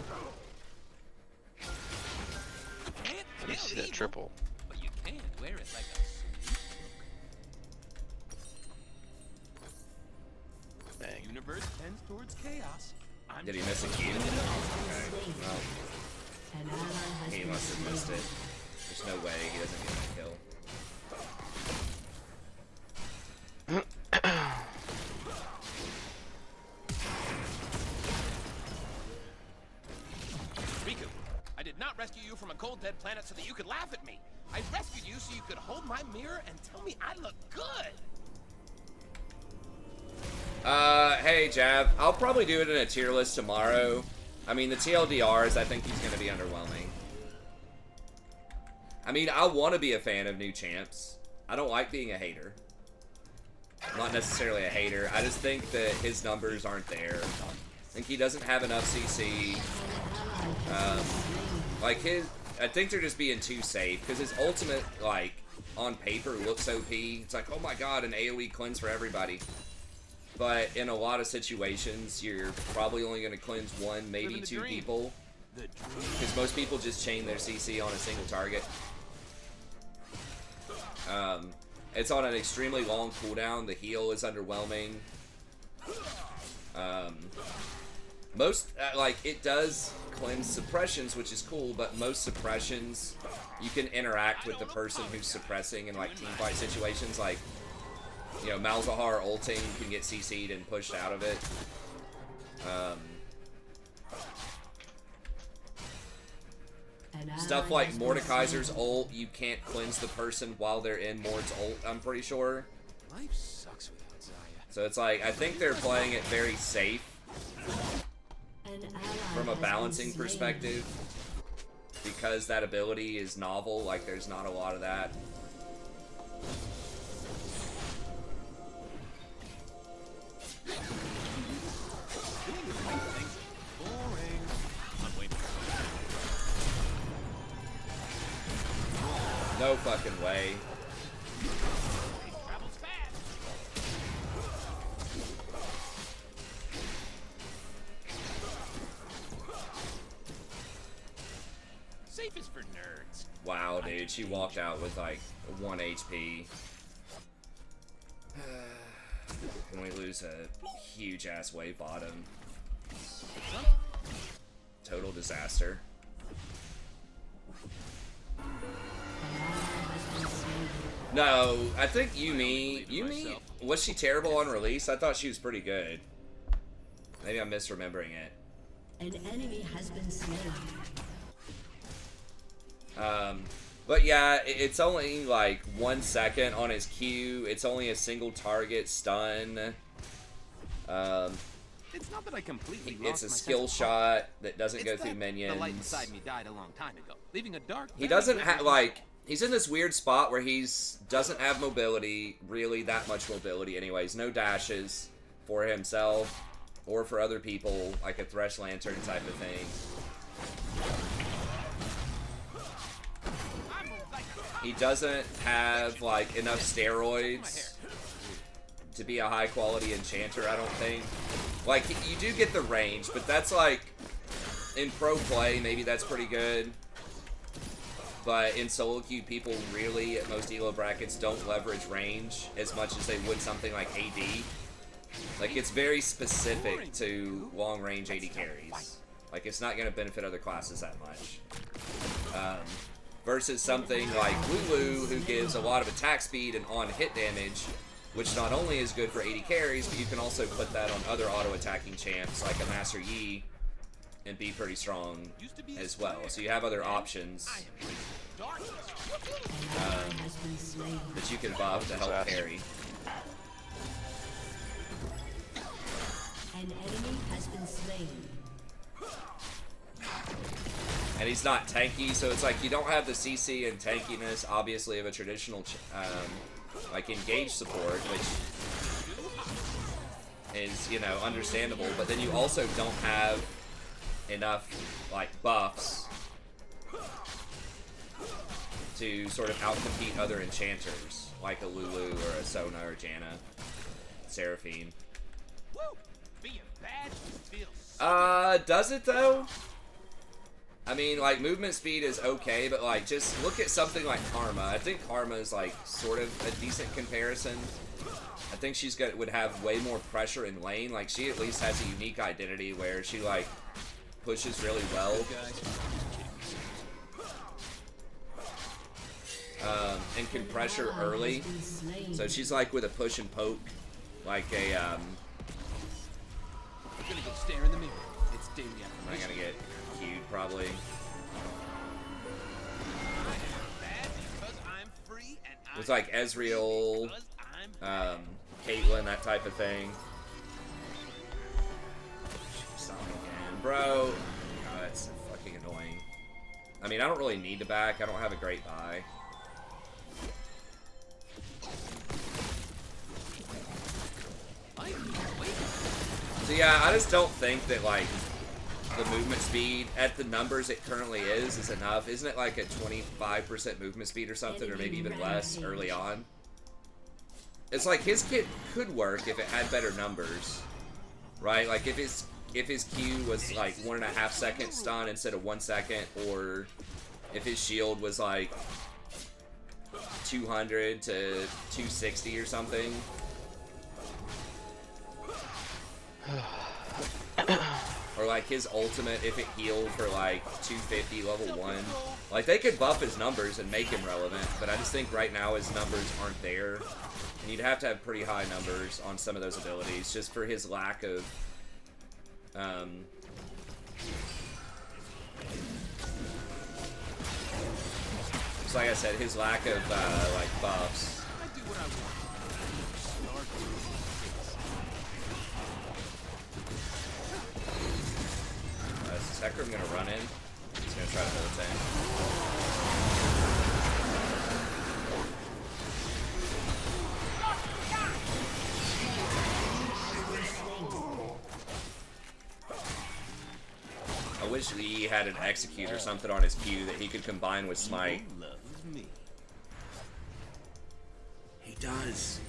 Let me see that triple. But you can wear it like a suit. Dang. The universe tends towards chaos. I'm Did he miss a Q? Okay. Well, An ally has he been must have missed slain. it. There's no way he doesn't get that kill. Riku, I did not rescue you from a cold dead planet so that you could laugh at me. I rescued you so you could hold my mirror and tell me I look good. Hey, Jav. I'll probably do it in a tier list tomorrow. I mean, the TLDRs, I think he's going to be underwhelming. I mean, I want to be a fan of new champs. I don't like being a hater. I'm not necessarily a hater. I just think that his numbers aren't there. I think he doesn't have enough CC. I think they're just being too safe, because his ultimate, like, on paper looks OP. It's like, oh my god, an AoE cleanse for everybody. But in a lot of situations, you're probably only going to cleanse one, maybe two people. Because most people just chain their CC on a single target. It's on an extremely long cooldown. The heal is underwhelming. It does cleanse suppressions, which is cool, but most suppressions, you can interact with the person who's suppressing in, like, teamfight situations, like, you know, Malzahar ulting can get CC'd and pushed out of it. Stuff like Mordekaiser's ult, you can't cleanse the person while they're in Mord's ult, I'm pretty sure. Life sucks without Zaya. So it's like, I think they're playing it very safe. from a balancing perspective, because that ability is novel, like there's not a lot of that. No fucking way. Safe is for nerds. Wow, dude, she walked out with like 1 HP. And we lose a huge ass wave bottom. Total disaster. No, I think Yumi, was she terrible on release? I thought she was pretty good. Maybe I'm misremembering it. An enemy has been slain. But yeah, it's only like 1 second on his Q. It's only a single target stun. It's not that I completely It's a lost my skill sense of shot that doesn't It's go that through minions. The light inside me died a long time ago, leaving a dark. He very doesn't good have reason- like he's in this weird spot where doesn't have mobility, really that much mobility anyways. No dashes for himself or for other people, like a Thresh Lantern type of thing. He doesn't have like enough steroids to be a high quality enchanter, I don't think. Like you do get the range, but that's like in pro play, maybe that's pretty good. But in solo queue, people really, at most elo brackets, don't leverage range as much as they would something like AD. Like, it's very specific to long-range AD carries. Like, it's not going to benefit other classes that much. Versus something like Lulu, who gives a lot of attack speed and on-hit damage, which not only is good for AD carries, but you can also put that on other auto-attacking champs, like a Master Yi, and be pretty strong as well. So you have other options that you can buff to help carry. An enemy has been slain. And he's not tanky, so it's like you don't have the CC and tankiness, obviously, of a traditional like engage support, which is, you know, understandable. But then you also don't have enough like buffs to sort of outcompete other enchanters like a Lulu or a Sona or Janna, Seraphine. Does it though? I mean, like, movement speed is okay, but like, just look at something like Karma. I think Karma is like sort of a decent comparison. I think would have way more pressure in lane. Like, she at least has a unique identity where she like pushes really well. And can pressure early. So she's like with a push and poke, like a I'm gonna go stare in the mirror. It's daily I'm not gonna get queued probably. It's like Ezreal, Caitlyn, that type of thing. Stop again, bro. Oh, that's fucking annoying. I mean, I don't really need to back. I don't have a great buy. So yeah, I just don't think that like the movement speed at the numbers it currently is enough. Isn't it like a 25% movement speed or something, or maybe even less early on? It's like his kit could work if it had better numbers, right? Like if his Q was like 1.5 second stun instead of 1 second, or if his shield was like 200 to 260 or something. Or like his ultimate, if it healed for like 250 level 1. Like they could buff his numbers and make him relevant, but I just think right now his numbers aren't there. And you'd have to have pretty high numbers on some of those abilities just for his lack of so like I said, his lack of like buffs. I do what I want. Hecarim gonna run in. He's gonna try to hold tank. I wish he had an execute or something on his Q that he could combine with smite. He does.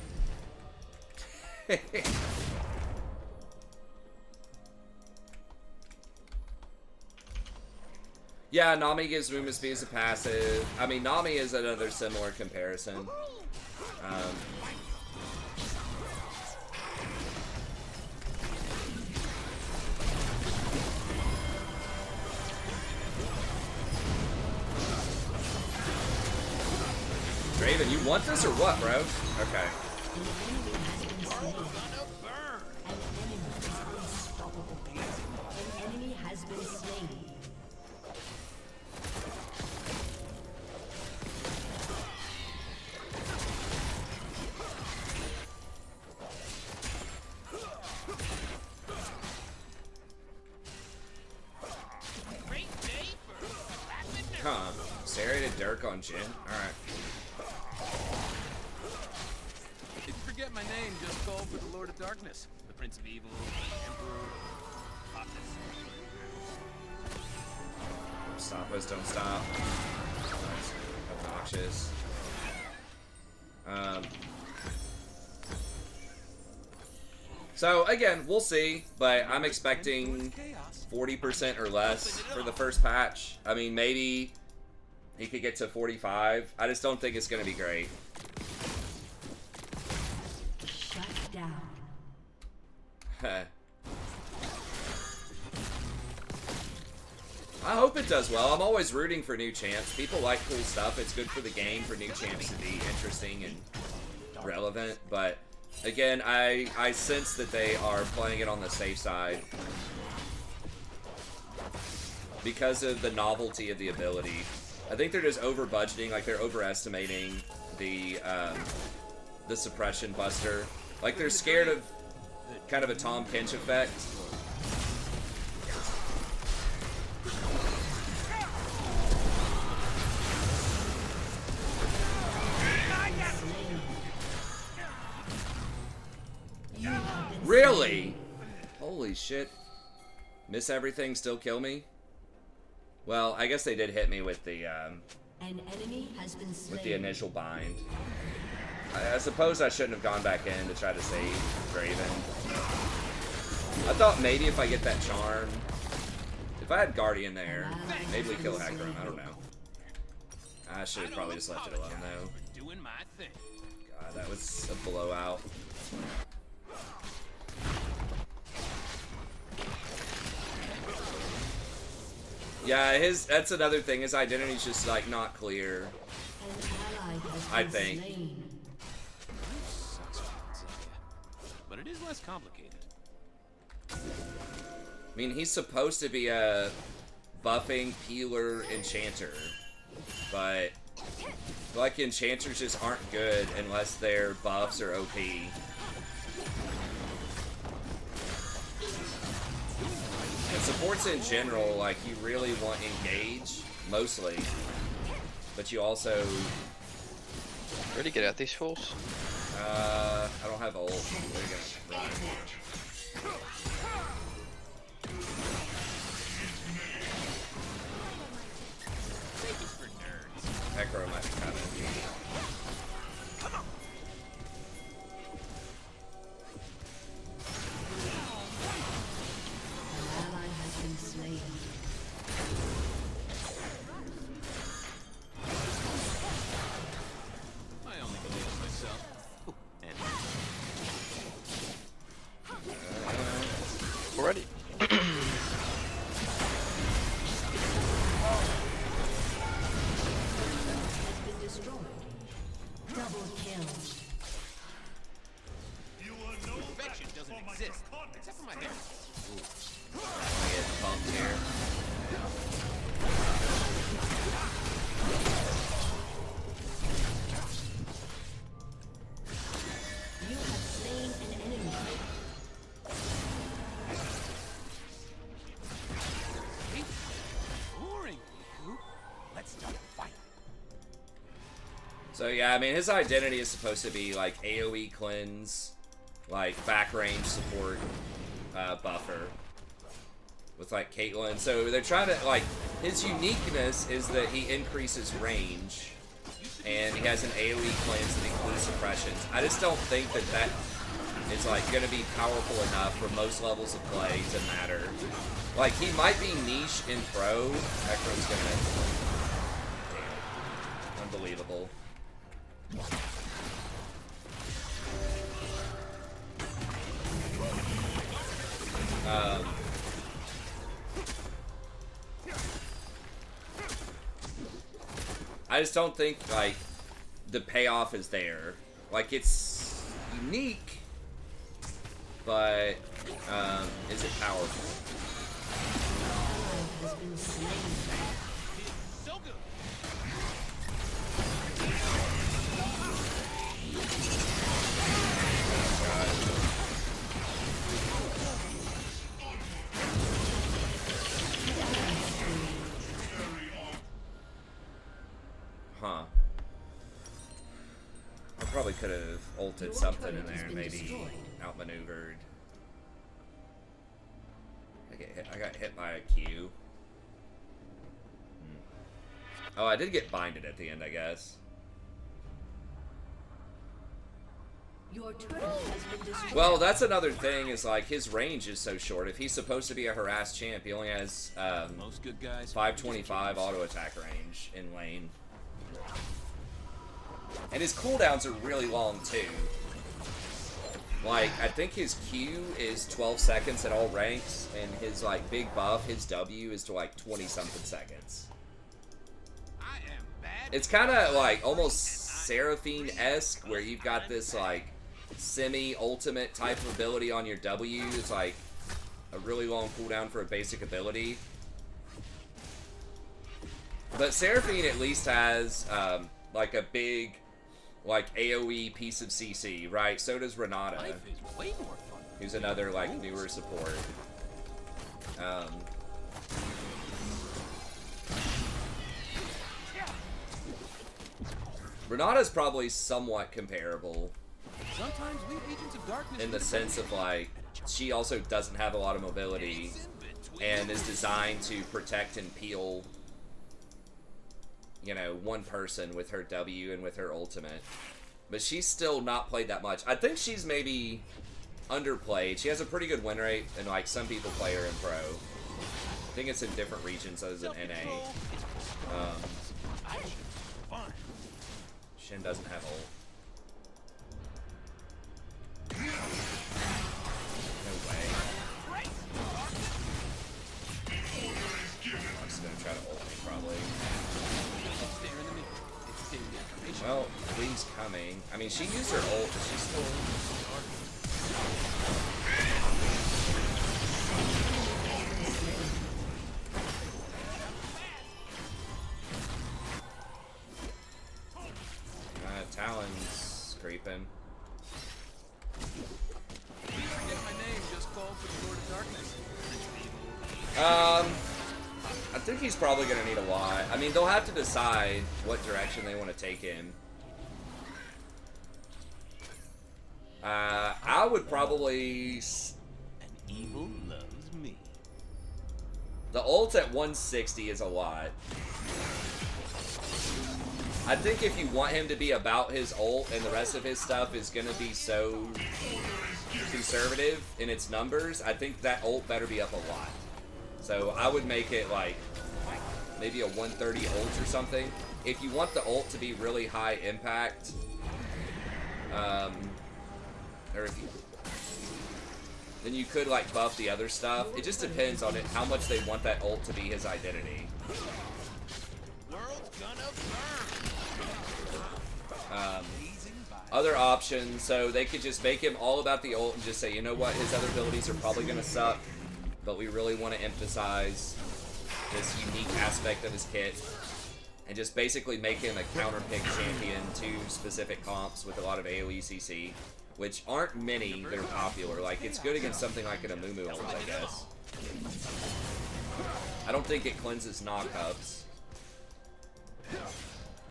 Yeah, Nami gives movement speed as a passive. I mean, Nami is another similar comparison. Draven, you want this or what, bro? Okay. An enemy has been slain. Huh. Serrated Dirk on Jhin? Alright. If you forget my name, just call for the Lord of Darkness, the Prince of Evil, the Emperor. Stop us, don't stop. That's obnoxious. So again, we'll see, but I'm expecting 40% or less for the first patch. I mean, maybe he could get to 45. I just don't think it's going to be great. Shut down. I hope it does well. I'm always rooting for new champs. People like cool stuff. It's good for the game for new champs to be interesting and relevant. But again, I sense that they are playing it on the safe side because of the novelty of the ability. I think they're just over budgeting, like they're overestimating the suppression buster. Like they're scared of kind of a Tom Kench effect. Really? Holy shit. Miss everything, still kill me? Well, I guess they did hit me with the An enemy has been slain. with the initial bind. I suppose I shouldn't have gone back in to try to save Draven. I thought maybe if I get that charm, if I had Guardian there, maybe we kill Hecarim. I don't know. I should have probably just left it alone though. Doing my thing. God, that was a blowout. Yeah, that's another thing. His identity's just like not clear. An ally has I been think. slain. But it is less complicated. I mean, he's supposed to be a buffing, peeler, enchanter, but like enchanters just aren't good unless their buffs are OP. And supports in general, like you really want engage mostly, but you also Where to get at these fools? I don't have ult. They're gonna run. Hecarim might be coming. An ally has been slain. I only believe in myself. And Already. Has been destroyed. Double kill. Perfection doesn't exist, except for my hair. I get bumped here. You have slain an enemy. So yeah, I mean, his identity is supposed to be like AoE cleanse, like back range support, buffer with like Caitlyn. So they're trying to like, his uniqueness is that he increases range, and he has an AoE cleanse that includes suppressions. I just don't think that that is like gonna be powerful enough for most levels of play to matter. Like, he might be niche in pro. Ekron's gonna, damn, unbelievable. I just don't think, like, the payoff is there. Like, it's unique, but, is it powerful? So good. Huh. I probably could have ulted something in there, maybe outmaneuvered. I got hit by a Q. Oh, I did get binded at the end, I guess. Your turret has been destroyed. Well, that's another thing, is like, his range is so short. If he's supposed to be a harassed champ, he only has Most good guys. 525 auto attack range in lane. And his cooldowns are really long too. Like, I think his Q is 12 seconds at all ranks, and his like big buff, his W is to like 20 something seconds. I am bad. It's kind of like almost Seraphine-esque, where you've got this like semi-ultimate type of ability on your W. It's like a really long cooldown for a basic ability. But Seraphine at least has like a big like AoE piece of CC, right? So does Renata, Life is way more fun. who's another like newer support. Renata's probably somewhat comparable Sometimes we agents of darkness in the sense of like, she also doesn't have a lot of mobility and is designed to protect and peel, you know, one person with her W and with her ultimate. But she's still not played that much. I think she's maybe underplayed. She has a pretty good win rate, and like some people play her in pro. I think it's in different regions other than NA. Shin doesn't have ult. No way. I'm just gonna try to ult me, probably. Well, Lee's coming. I mean, she used her ult, but she's still... Talon's creeping. Forget my name, just call for the Lord of Darkness. I think he's probably gonna need a lot. I mean, they'll have to decide what direction they want to take him. I would probably... An evil loves me. The ult at 160 is a lot. I think if you want him to be about his ult and the rest of his stuff is going to be so conservative in its numbers, I think that ult better be up a lot. So I would make it like maybe a 130 ult or something. If you want the ult to be really high impact, or if you, then you could like buff the other stuff. It just depends on it, how much they want that ult to be his identity. World's gonna Other options, so they could just make him all about the ult and just say, you know what, his other abilities are probably going to suck, but we really want to emphasize this unique aspect of his kit, and just basically make him a counter-pick champion to specific comps with a lot of AoE CC, which aren't many that are popular. Like, it's good against something like an Amumu ult, I guess. I don't think it cleanses knockups.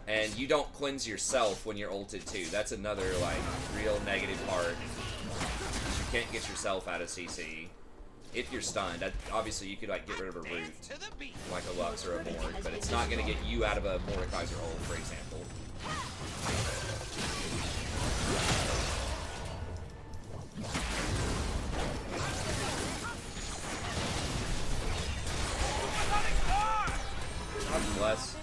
And you don't cleanse yourself when you're ulted too. That's another like real negative part. You can't get yourself out of CC if you're stunned. Obviously, you could like get rid of a root, like a Lux or a Morg, but it's not going to get you out of a Mordekaiser ult, for example. God bless.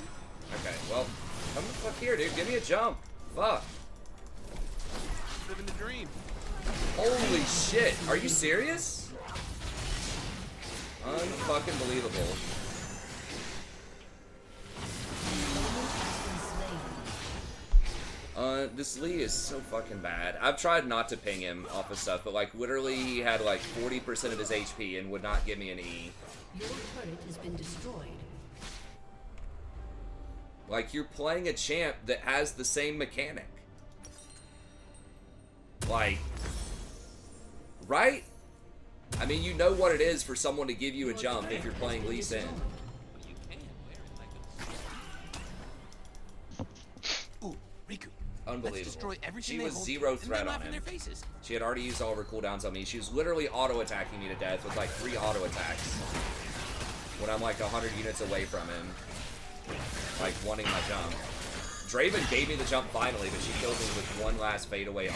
Okay, well, come the fuck here, dude. Give me a jump. Fuck. Living the dream. Holy shit. Are you serious? Unfucking believable. This Lee is so fucking bad. I've tried not to ping him off of stuff, but like literally he had like 40% of his HP and would not give me an E. Your turret has been destroyed. Like, you're playing a champ that has the same mechanic. Like, right? I mean, you know what it is for someone to give you a jump if you're playing Lee Sin. Ooh, Riku. Unbelievable. She was zero threat on him. She had already used all of her cooldowns on me. She was literally auto-attacking me to death with like 3 auto-attacks. When I'm like 100 units away from him. Like, wanting my jump. Draven gave me the jump finally, but she killed me with one last fadeaway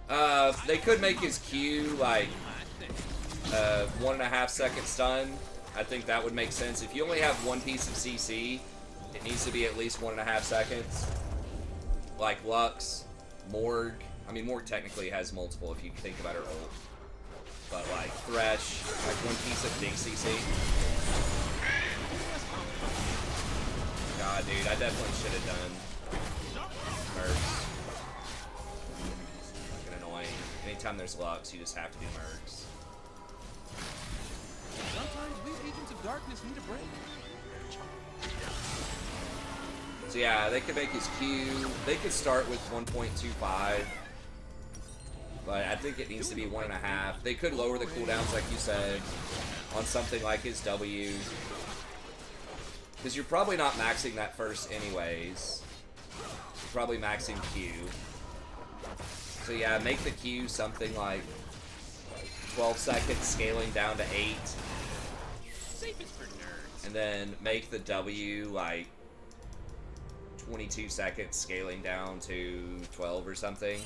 auto. They could make his Q, like, 1.5 second stun. I think that would make sense. If you only have one piece of CC, it needs to be at least 1.5 seconds. Like Lux, Morg. I mean, Morg technically has multiple if you think about her ult. But, like, Thresh, like, one piece of big CC. God, dude, I definitely should have done Mercs. Fucking annoying. Anytime there's Lux, you just have to do Mercs. Sometimes we agents of darkness need a break. So yeah, they could make his Q. They could start with 1.25. But I think it needs to be 1.5. They could lower the cooldowns, like you said, on something like his W. Because you're probably not maxing that first anyways. You're probably maxing Q. So yeah, make the Q something like 12 seconds scaling down to 8. Safest for nerds. And then make the W like 22 seconds scaling down to 12 or something.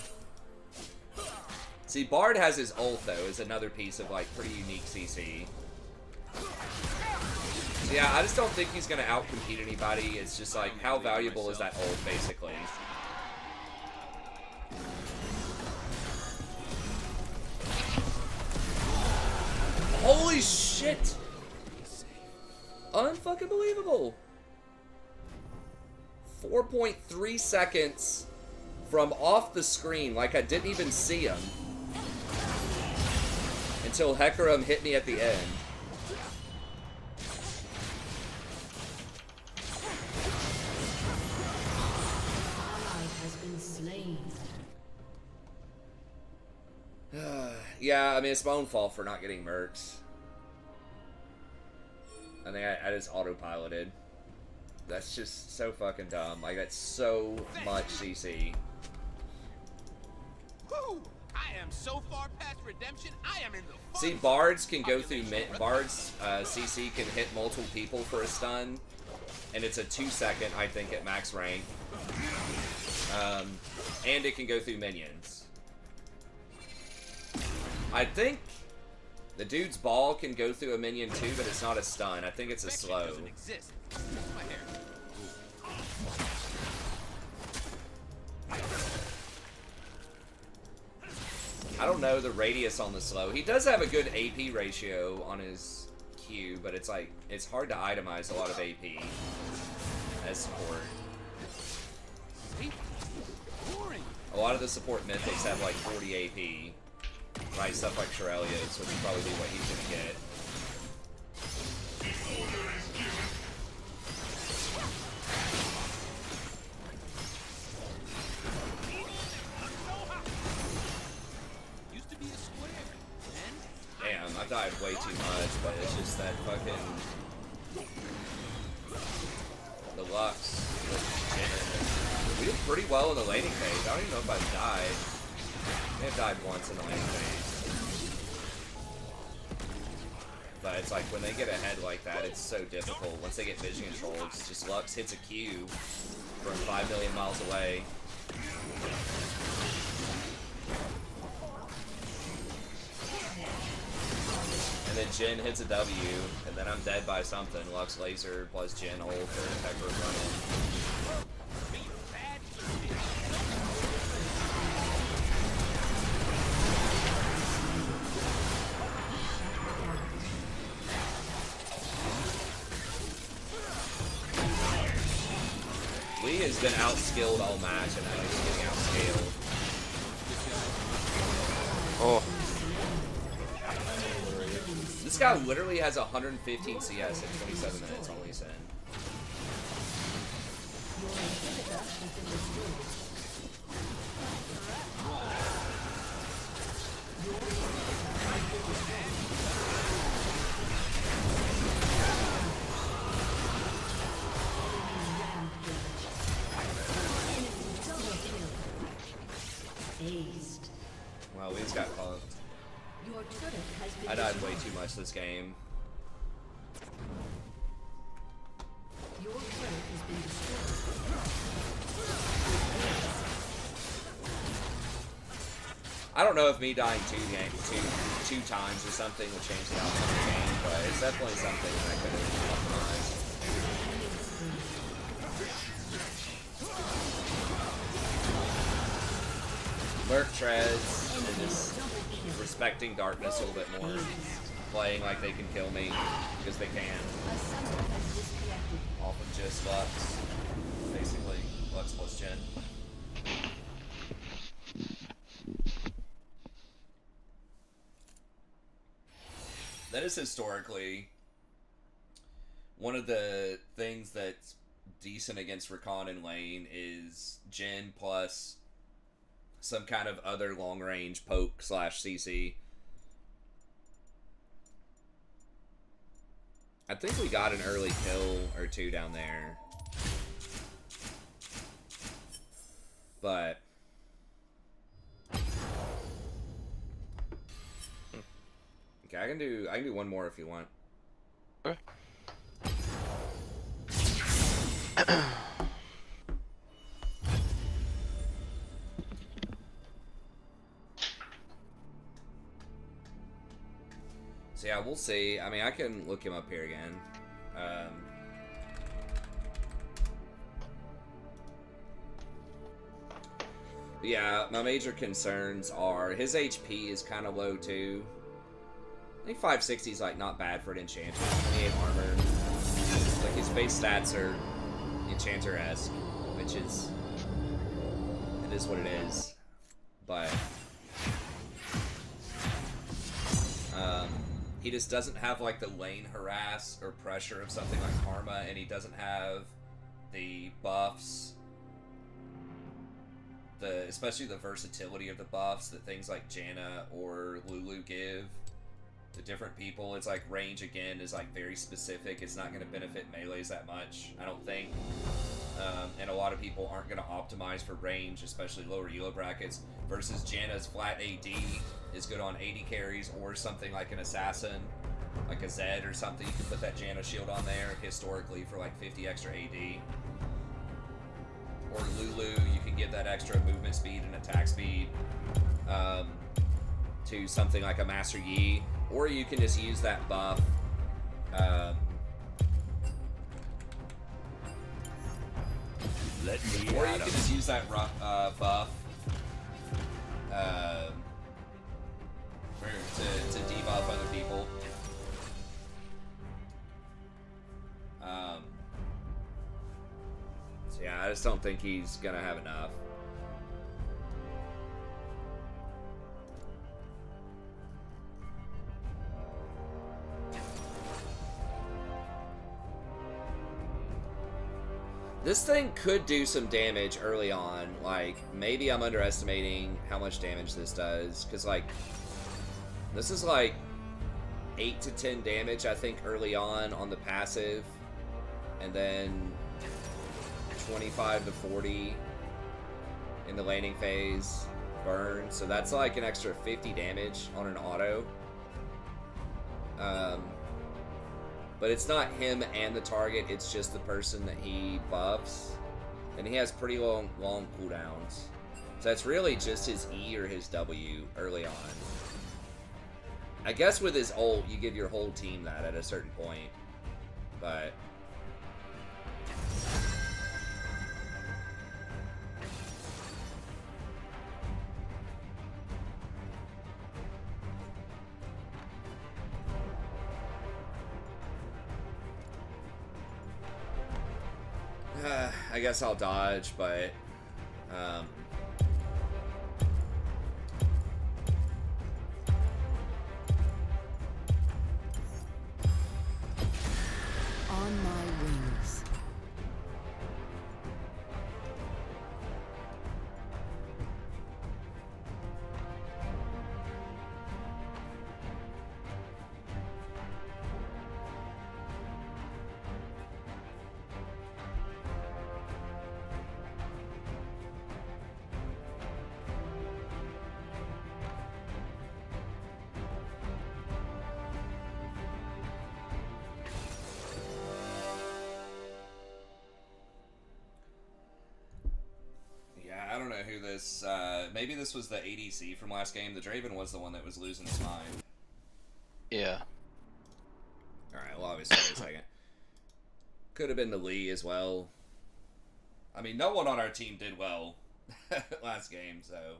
See, Bard has his ult though, is another piece of like pretty unique CC. So yeah, I just don't think he's gonna outcompete anybody. It's just like, how valuable is that ult, basically? Holy shit! Unfucking believable! 4.3 seconds from off the screen, like I didn't even see him. Until Hecarim hit me at the end. Yeah, I mean, it's my own fault for not getting Mercs. I think I just autopiloted. That's just so fucking dumb. Like, that's so much CC. Woo! I am so far past redemption. I am in the See, Bards can go through Bards CC can hit multiple people for a stun, and it's a 2 second, I think, at max rank. And it can go through minions. I think the dude's ball can go through a minion too, but it's not a stun. I think it's a slow. doesn't exist. My hair. I don't know the radius on the slow. He does have a good AP ratio on his Q, but it's like, it's hard to itemize a lot of AP as support. A lot of the support mythics have like 40 AP. Right, stuff like Shirelios, which is probably what he's gonna get. Used to be a square. Damn, I died way too much, but it's just that fucking... the Lux with Jin. We did pretty well in the laning phase. I don't even know if I've died. I may have died once in the laning phase. But it's like, when they get ahead like that, it's so difficult. Once they get vision control, it's just Lux hits a Q from 5 million miles away. And then Jin hits a W, and then I'm dead by something. Lux laser plus Jin ult or Pepper running. Lee has been outskilled all match, and now he's getting outscaled. Oh. This guy literally has 115 CS in 27 minutes on Lee Sin. Wow, we just got punked. Your turret has been I died way too much this game. Your turret has been destroyed. I don't know if me dying two times or something would change the outcome of the game, but it's definitely something that I could have optimized. Lurk treads and just respecting darkness a little bit more. Playing like they can kill me because they can. Off of just Lux. Basically, Lux plus Jin. That is historically one of the things that's decent against Rakan in lane is Jin plus some kind of other long range poke / CC. I think we got an early kill or two down there. But okay, I can do one more if you want. Okay. So yeah, we'll see. I mean, I can look him up here again. Yeah, my major concerns are his HP is kind of low too. I think 560 is like not bad for an enchanter. 28 armor. Like his base stats are enchanter-esque, which is it is what it is. But he just doesn't have like the lane harass or pressure of something like Karma, and he doesn't have the buffs, especially the versatility of the buffs that things like Janna or Lulu give to different people. It's like range again is like very specific. It's not going to benefit melees that much, I don't think. And a lot of people aren't going to optimize for range, especially lower elo brackets, versus Janna's flat AD is good on 80 carries or something like an assassin, like a Zed or something. You can put that Janna shield on there historically for like 50 extra AD. Or Lulu, you can give that extra movement speed and attack speed to something like a Master Yi, or you can just use that buff. Or you can just use that buff to debuff other people. So yeah, I just don't think he's gonna have enough. This thing could do some damage early on. Like, maybe I'm underestimating how much damage this does. Because, like, this is like 8 to 10 damage, I think, early on the passive. And then 25 to 40 in the landing phase burn, so that's like an extra 50 damage on an auto. But it's not him and the target, it's just the person that he buffs. And he has pretty long cooldowns. So it's really just his E or his W early on. I guess with his ult, you give your whole team that at a certain point. But... I guess I'll dodge, but... On my wings. I don't know who this, maybe this was the ADC from last game. The Draven was the one that was losing his mind. Yeah. Alright, well obviously wait a second. Could have been the Lee as well. I mean, no one on our team did well last game, so...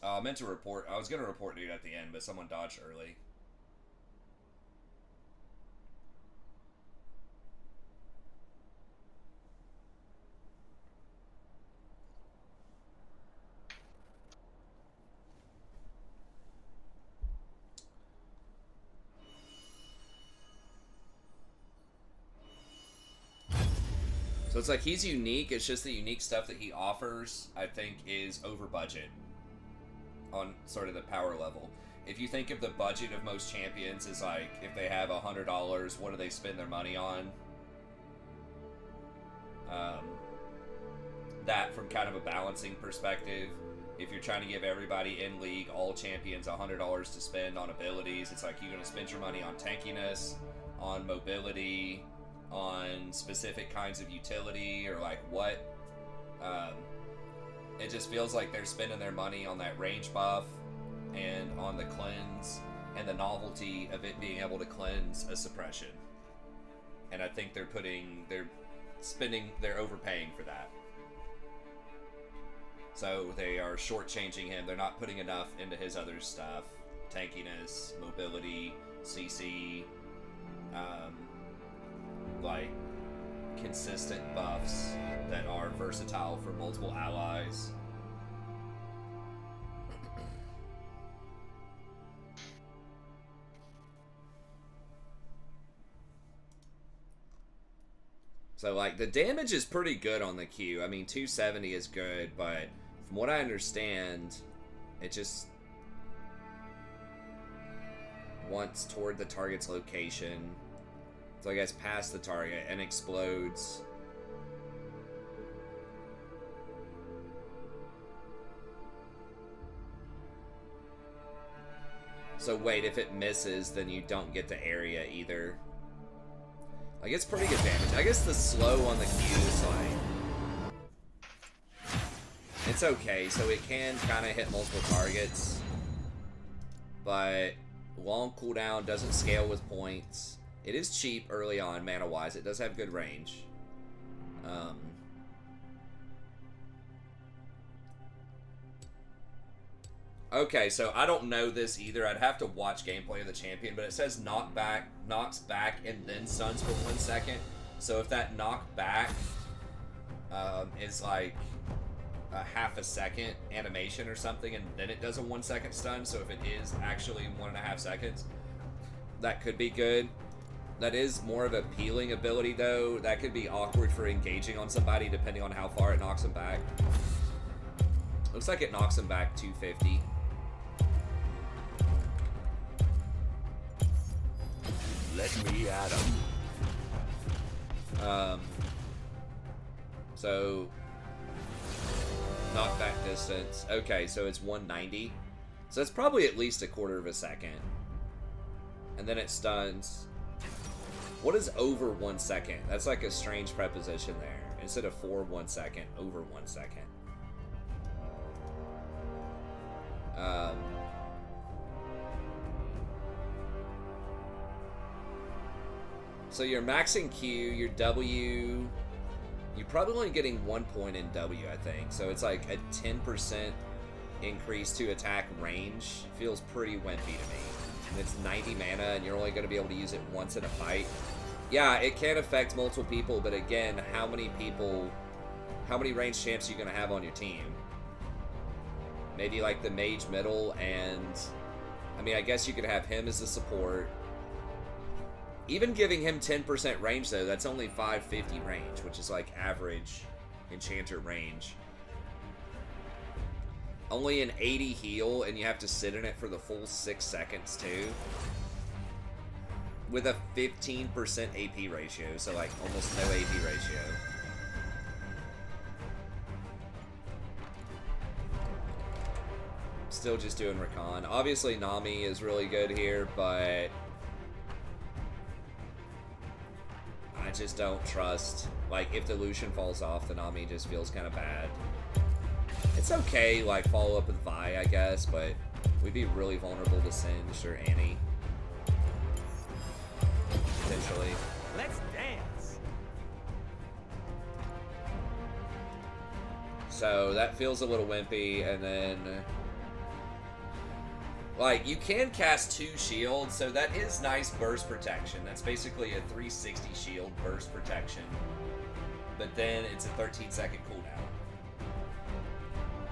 I meant to report, I was going to report dude at the end, but someone dodged early. So it's like he's unique, it's just the unique stuff that he offers, I think, is over budget on sort of the power level. If you think of the budget of most champions is like, if they have $100, what do they spend their money on? That from kind of a balancing perspective. If you're trying to give everybody in league, all champions, $100 to spend on abilities, it's like you're going to spend your money on tankiness, on mobility, on specific kinds of utility, or like what. It just feels like they're spending their money on that range buff and on the cleanse and the novelty of it being able to cleanse a suppression. And I think they're overpaying for that. So they are shortchanging him. They're not putting enough into his other stuff. Tankiness, mobility, CC, like consistent buffs that are versatile for multiple allies. So like the damage is pretty good on the Q. I mean 270 is good, but from what I understand, it just wants toward the target's location. So I guess past the target and explodes. So wait, if it misses, then you don't get the area either. Like, it's pretty good damage. I guess the slow on the Q is like... It's okay, so it can kind of hit multiple targets. But long cooldown, doesn't scale with points. It is cheap early on, mana-wise. It does have good range. Okay, so I don't know this either. I'd have to watch gameplay of the champion, but it says knocks back, and then stuns for 1 second. So if that knock back is like a half a second animation or something, and then it does a 1 second stun, so if it is actually 1.5 seconds, that could be good. That is more of a peeling ability, though. That could be awkward for engaging on somebody, depending on how far it knocks them back. Looks like it knocks them back 250. Let me at 'em. So knockback distance. Okay, so it's 190. So it's probably at least a quarter of a second. And then it stuns. What is over 1 second? That's like a strange preposition there. Instead of for 1 second, over 1 second. So you're maxing Q, your W, you're probably only getting 1 point in W, I think. So it's like a 10% increase to attack range. Feels pretty wimpy to me. And it's 90 mana, and you're only going to be able to use it once in a fight. Yeah, it can affect multiple people, but again, how many range champs are you going to have on your team? Maybe like the mage middle, and I mean, I guess you could have him as a support. Even giving him 10% range, though, that's only 550 range, which is like average enchanter range. Only an 80 heal, and you have to sit in it for the full 6 seconds, too. With a 15% AP ratio, so like almost no AP ratio. Still just doing Rakan. Obviously, Nami is really good here, but I just don't trust. Like, if the Lucian falls off, the Nami just feels kind of bad. It's okay, like, follow up with Vi, I guess, but we'd be really vulnerable to Singed or Annie. Potentially. Let's dance. So that feels a little wimpy, and then like you can cast 2 shields, so that is nice burst protection. That's basically a 360 shield burst protection. But then it's a 13-second cooldown.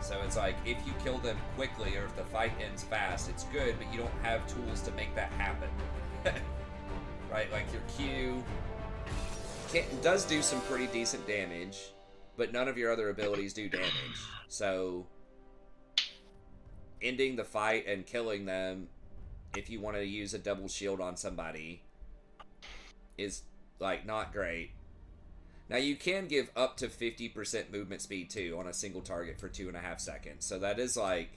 So it's like if you kill them quickly or if the fight ends fast, it's good, but you don't have tools to make that happen. Right, like your Q does do some pretty decent damage, but none of your other abilities do damage. So ending the fight and killing them, if you want to use a double shield on somebody, is like not great. Now you can give up to 50% movement speed too on a single target for 2.5 seconds. So that is like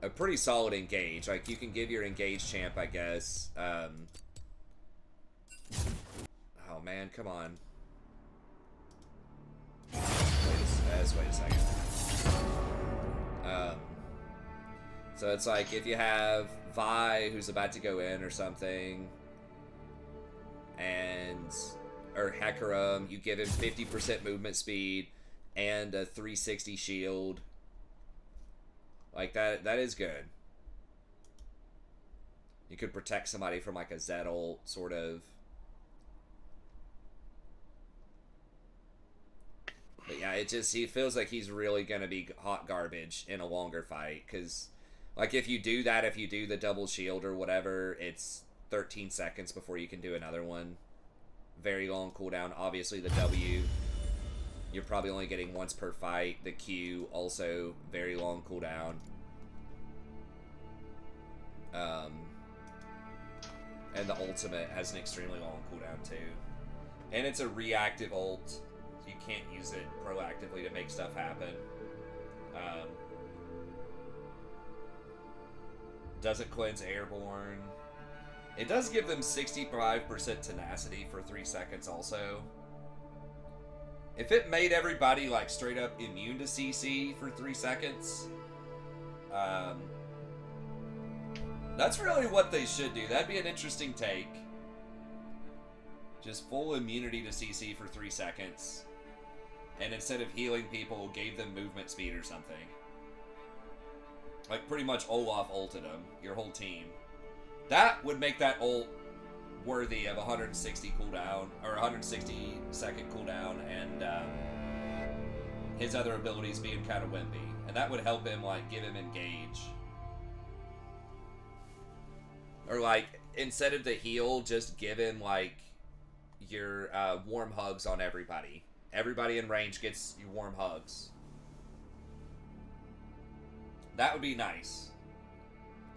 a pretty solid engage. Like you can give your engage champ, I guess. Oh man, come on. Wait a second. So it's like if you have Vi who's about to go in or something, or Hecarim, you give him 50% movement speed and a 360 shield. Like that is good. You could protect somebody from like a Zed ult, sort of. But yeah, he feels like he's really going to be hot garbage in a longer fight. Because, like, if you do the double shield or whatever, it's 13 seconds before you can do another one. Very long cooldown. Obviously, the W, you're probably only getting once per fight. The Q, also very long cooldown. And the ultimate has an extremely long cooldown, too. And it's a reactive ult. You can't use it proactively to make stuff happen. Doesn't cleanse airborne. It does give them 65% tenacity for 3 seconds also. If it made everybody like straight up immune to CC for 3 seconds, that's really what they should do. That'd be an interesting take. Just full immunity to CC for 3 seconds. And instead of healing people, gave them movement speed or something. Like pretty much Olaf ulted them, your whole team. That would make that ult worthy of 160 cooldown, or 160 second cooldown, and his other abilities being kind of wimpy. And that would help him, like, give him engage. Or, like, instead of the heal, just give him, like, your warm hugs on everybody. Everybody in range gets your warm hugs. That would be nice.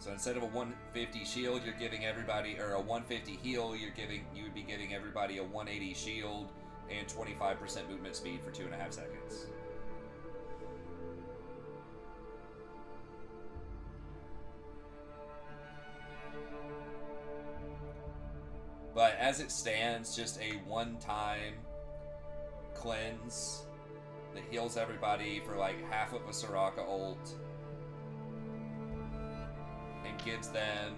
So instead of a 150 shield, you're giving everybody, or a 150 heal, you would be giving everybody a 180 shield and 25% movement speed for 2.5 seconds. But as it stands, just a one-time cleanse that heals everybody for like half of a Soraka ult and gives them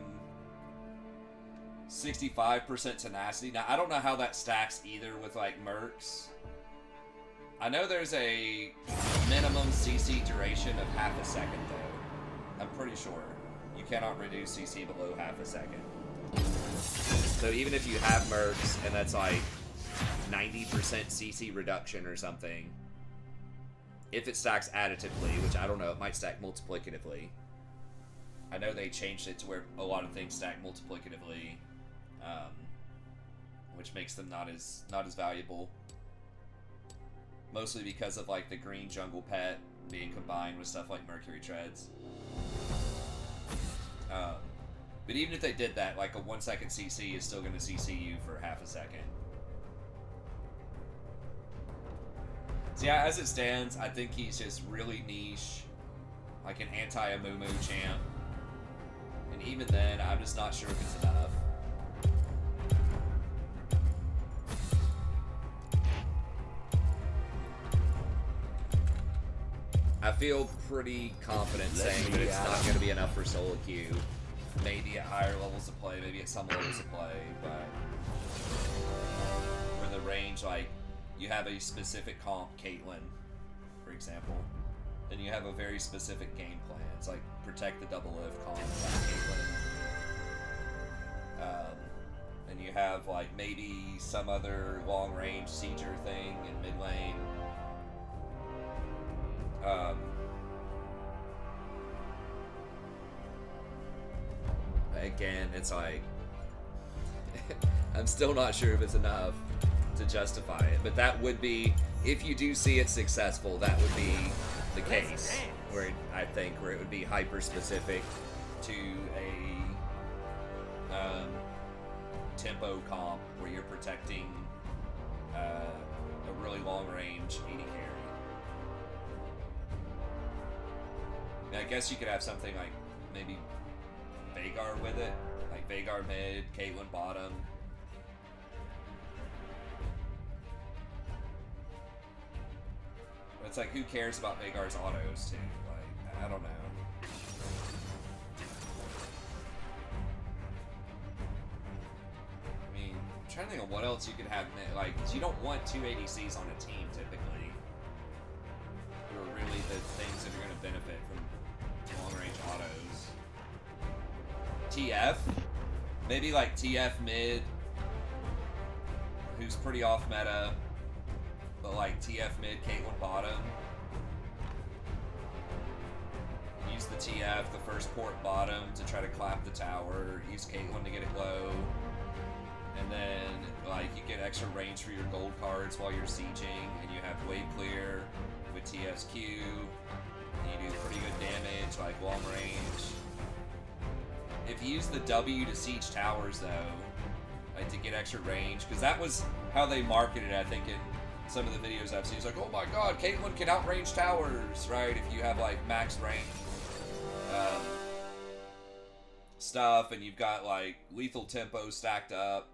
65% tenacity. Now, I don't know how that stacks either with like mercs. I know there's a minimum CC duration of half a second though. I'm pretty sure. You cannot reduce CC below half a second. So even if you have mercs and that's like 90% CC reduction or something, if it stacks additively, which I don't know, it might stack multiplicatively. I know they changed it to where a lot of things stack multiplicatively, which makes them not as valuable. Mostly because of like the green jungle pet being combined with stuff like Mercury Treads. But even if they did that, like a 1 second CC is still going to CC you for half a second. So yeah, as it stands, I think he's just really niche, like an anti-Amumu champ. And even then, I'm just not sure if it's enough. I feel pretty confident saying that it's not going to be enough for solo queue. Maybe at higher levels of play, maybe at some levels of play, but for the range, like, you have a specific comp, Caitlyn, for example, then you have a very specific game plan. It's like protect the double lift comp by Caitlyn. And you have like maybe some other long range sieger thing in mid lane. Again, it's like I'm still not sure if it's enough to justify it, but that would be, if you do see it successful, that would be the case where I think where it would be hyper specific to a tempo comp where you're protecting a really long range AD carry. I guess you could have something like maybe Veigar with it, like Veigar mid, Caitlyn bottom. But it's like, who cares about Veigar's autos too? Like, I don't know. I mean, I'm trying to think of what else you could have, like, 'cause you don't want two ADCs on a team typically. Who are really the things that are going to benefit from long range autos. TF? Maybe like TF mid, who's pretty off meta, but like TF mid, Caitlyn bottom. Use the TF, the first port bottom, to try to clap the tower. Use Caitlyn to get it low. And then like you get extra range for your gold cards while you're sieging, and you have wave clear with TF's Q. And you do pretty good damage, like long range. If you use the W to siege towers, though, like to get extra range, because that was how they marketed it, I think, in some of the videos I've seen. It's like, oh my god, Caitlyn can outrange towers, right? If you have, like, max range stuff, and you've got, like, lethal tempo stacked up,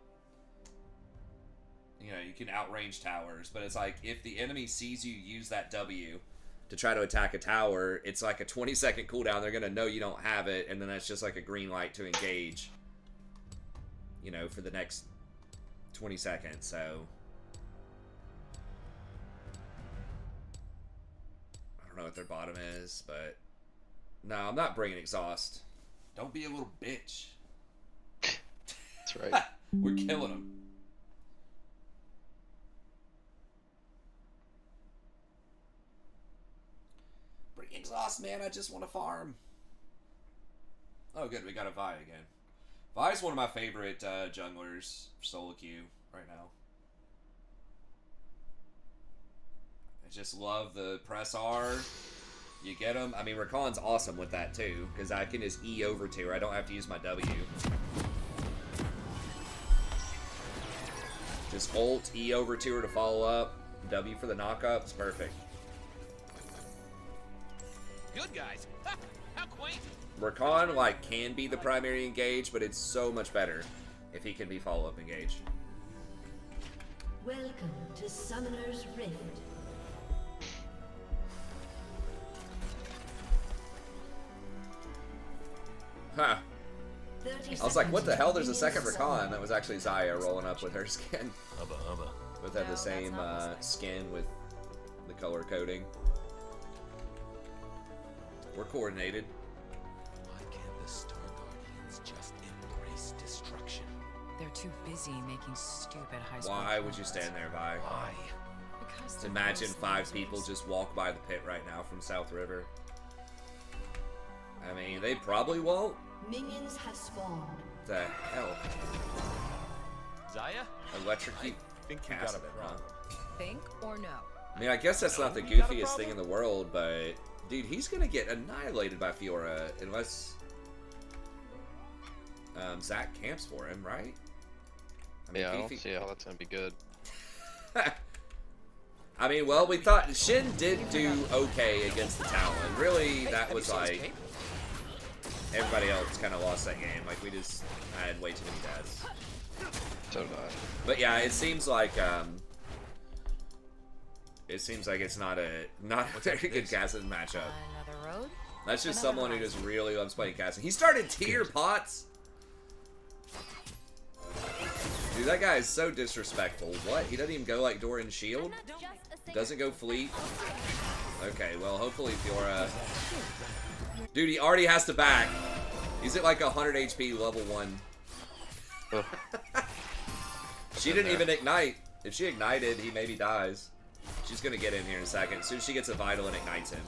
you know, you can outrange towers. But it's like, if the enemy sees you use that W to try to attack a tower, it's like a 20-second cooldown. They're going to know you don't have it, and then that's just like a green light to engage, you know, for the next 20 seconds. So I don't know what their bottom is, but no, I'm not bringing exhaust. Don't be a little bitch. That's right. We're killing them. Exhaust, man, I just want to farm. Oh, good, we got a Vi again. Vi's one of my favorite junglers for solo queue right now. I just love the press R, You get him. I mean, Rakan's awesome with that too, because I can just E over to her. I don't have to use my W. Just ult, E over to her to follow up. W for the knockup. It's perfect. Good guys. Ha, how quaint. Rakan, like, can be the primary engage, but it's so much better if he can be follow-up engage. Welcome to Summoner's Rift. Huh. 30 I was like, what the hell? There's a seconds second until Rakan. That was actually Zaya rolling up with her skin. Hubba hubba. Both have the No, same that's not the skin with the color coding. We're coordinated. Why can't the Star Guardians just embrace destruction? They're too busy making stupid high school Why would you plans. stand there, Vi? Why? Because Just they're imagine gross 5 losers. people just walk by the pit right now from South River. I mean, they probably won't. Minions have spawned. The hell? Zaya? Electrocute I think you got a Cassidy, huh? problem. Think or no? I mean, I guess that's not the You got a goofiest thing in problem? the world, but dude, he's gonna get annihilated by Fiora unless Zach camps for him, right? I mean, Yeah, I don't Fifi- see how that's gonna be good. I mean, well, we thought Shin did do okay against the Talon. Really, Hey, that have was you seen his like cape? everybody else kind of lost that game. Like we just had way too many deaths. So did I. But yeah, it seems like it's not a very good Cassidy matchup. Another road? That's just Another someone who horizon. just really loves playing Cassidy. He started tier pots. Dude, that guy is so disrespectful. What? He doesn't even go like Dora and Shield? Doesn't go Fleet? Okay, well, hopefully Fiora... Dude, he already has to back. He's at like 100 HP, level 1. Ugh. She didn't even ignite. If she ignited, he maybe dies. She's gonna get in here in a second. As soon as she gets a vital and ignites him.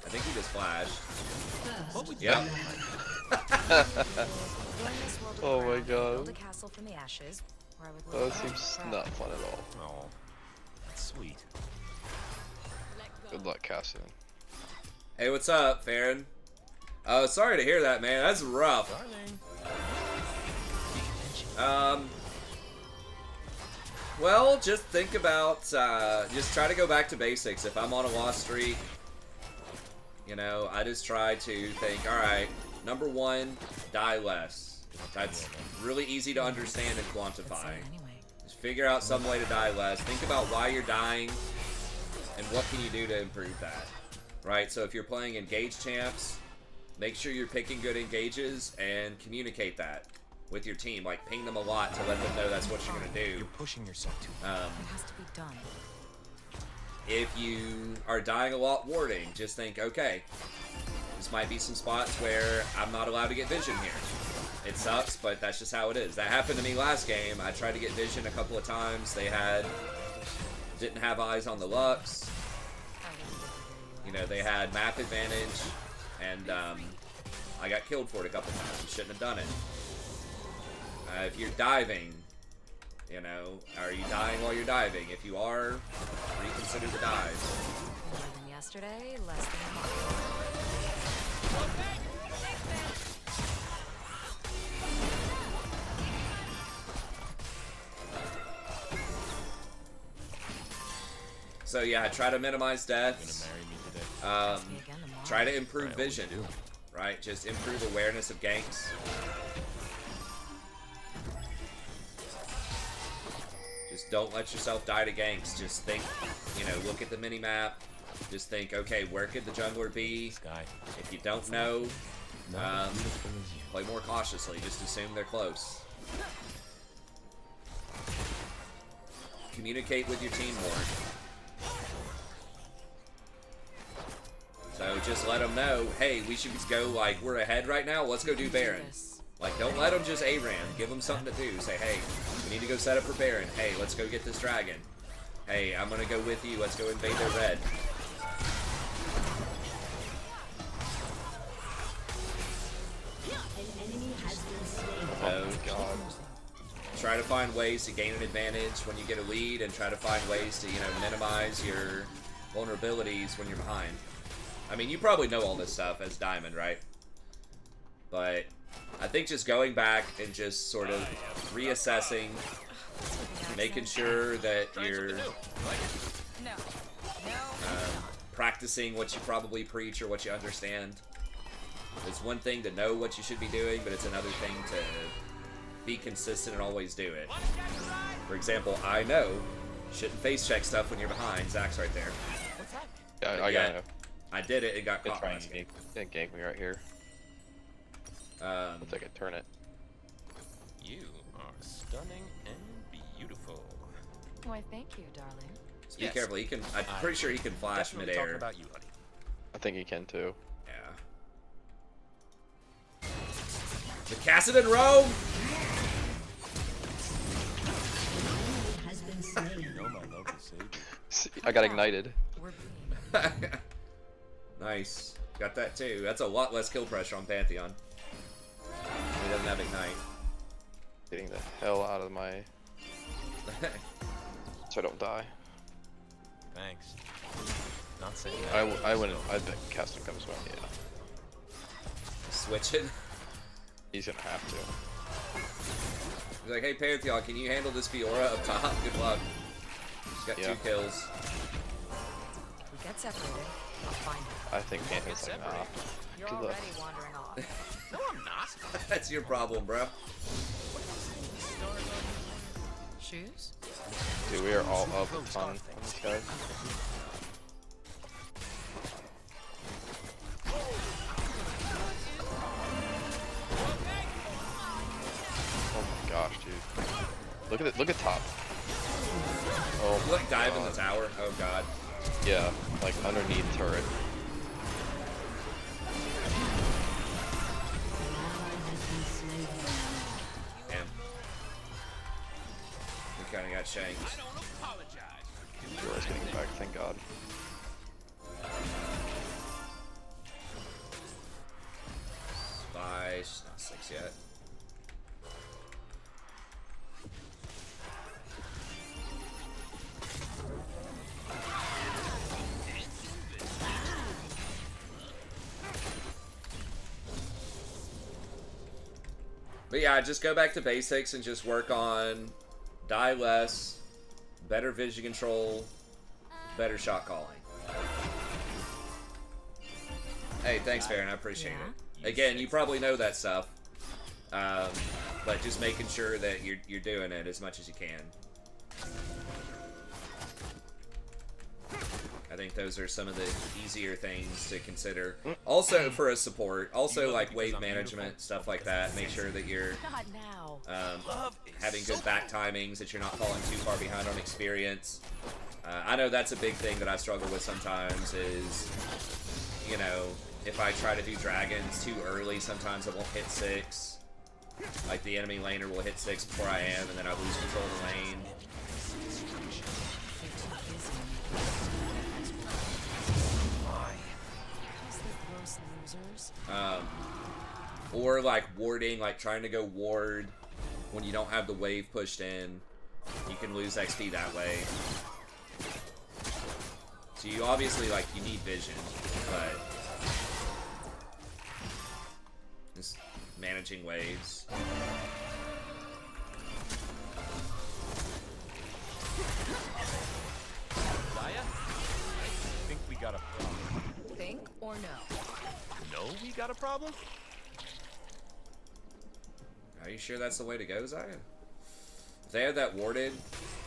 I think he just flashed. What would Yep. Oh my Build god. a castle from the ashes, where I would That live seems forever. not fun at all. Oh, that's sweet. Good luck, Cassidy. Hey, what's up, Farron? Oh, sorry to hear that, man. That's rough. Darling. Well, just think about, just try to go back to basics. If I'm on a loss streak, you know, I just try to think, alright, number 1, die less. That's really easy to understand and quantify. Anyway, Just figure out some way to die less. Think about why you're dying and what can you do to improve that. Right? So if you're playing engage champs, make sure you're picking good engages and communicate that with your team. Like, ping them a lot to let them know that's what you're going to do. You're pushing yourself too far. it has to be done. If you are dying a lot warding, just think, okay, this might be some spots where I'm not allowed to get vision here. It sucks, but that's just how it is. That happened to me last game. I tried to get vision a couple of times. They didn't have eyes on the Lux. You know, they had map advantage, and I got killed for it a couple times. Shouldn't have done it. If you're diving, you know, are you dying while you're diving? If you are, reconsider the dive. More than yesterday, less than tomorrow. So yeah, try to minimize You're deaths. gonna marry me today. Ask me again tomorrow. Try to improve I always vision, do. right? Just improve awareness of ganks. Just don't let yourself die to ganks. Just think, you know, look at the mini map. Just think, okay, where could the jungler be? Sky. If you don't know, Not as beautiful as you. play more cautiously. Just assume they're close. Communicate with your team more. So just let them know, hey, we should go, like, we're ahead right now. Let's go do Baron. Like, don't let them just ARAM. Give them something to do. Say, hey, we need to go set up for Baron. Hey, let's go get this dragon. Hey, I'm going to go with you. Let's go invade their red. An enemy has been slain. Oh my god. Try to find ways to gain an advantage when you get a lead, and try to find ways to, you know, minimize your vulnerabilities when you're behind. I mean, you probably know all this stuff as Diamond, right? But I think just going back and just sort of reassessing, making sure that you're practicing what you probably preach or what you understand. It's one thing to know what you should be doing, but it's another thing to be consistent and always do it. For example, I know you shouldn't face check stuff when you're behind. Zach's right there. Yeah, I got it. I did it. It got It's caught trying last to game. gank me right here. Looks like I turn it. You are stunning and beautiful. Why, thank you, darling. Just be careful. He can. I'm pretty sure he can flash Definitely talking midair. about you, honey. I think he can too. Yeah. The Cassidon Rome. Has been slain. You know my love will save you. See, I got ignited. We're being. Nice. Got that too. That's a lot less kill pressure on Pantheon. He doesn't have Ignite. Getting the hell out of my... so I don't die. Thanks. Not saying that. I wouldn't. I bet Caston comes back. Yeah. Switching. He's gonna have to. He's like, hey Pantheon, can you handle this Fiora up top? Good luck. She's got 2 kills. We get separated. I'll find her. I think Pantheon's like, nah. You're Good luck. already wandering off. No, I'm not. That's your problem, bro. Shoes? Dude, we are all up a ton on this guy. Oh my gosh, dude. Look at it. Look at top. Oh You my like dive in God. the tower? Oh god. Yeah, like underneath turret. Damn. We kinda got shanked. I don't apologize. Fiora's getting back, thank God. Bye. She's not 6 yet. But yeah, just go back to basics and just work on die less, better vision control, better shot calling. Hey, thanks, Farron. I appreciate it. Again, you probably know that stuff, but just making sure that you're doing it as much as you can. I think those are some of the easier things to consider. Also, for a support, also like wave management, stuff like that. Make sure that you're Not now. having good back timings, that you're not falling too far behind on experience. I know that's a big thing that I struggle with sometimes is, you know, if I try to do dragons too early, sometimes I won't hit 6. Like the enemy laner will hit 6 before I am, and then I lose control of the lane. Or like warding, like trying to go ward when you don't have the wave pushed in. You can lose XP that way. So you obviously, like, you need vision, but just managing waves. Zaya, I think we got a problem. Think or no? No, we got a problem? Are you sure that's the way to go, Zaya? If they had that warded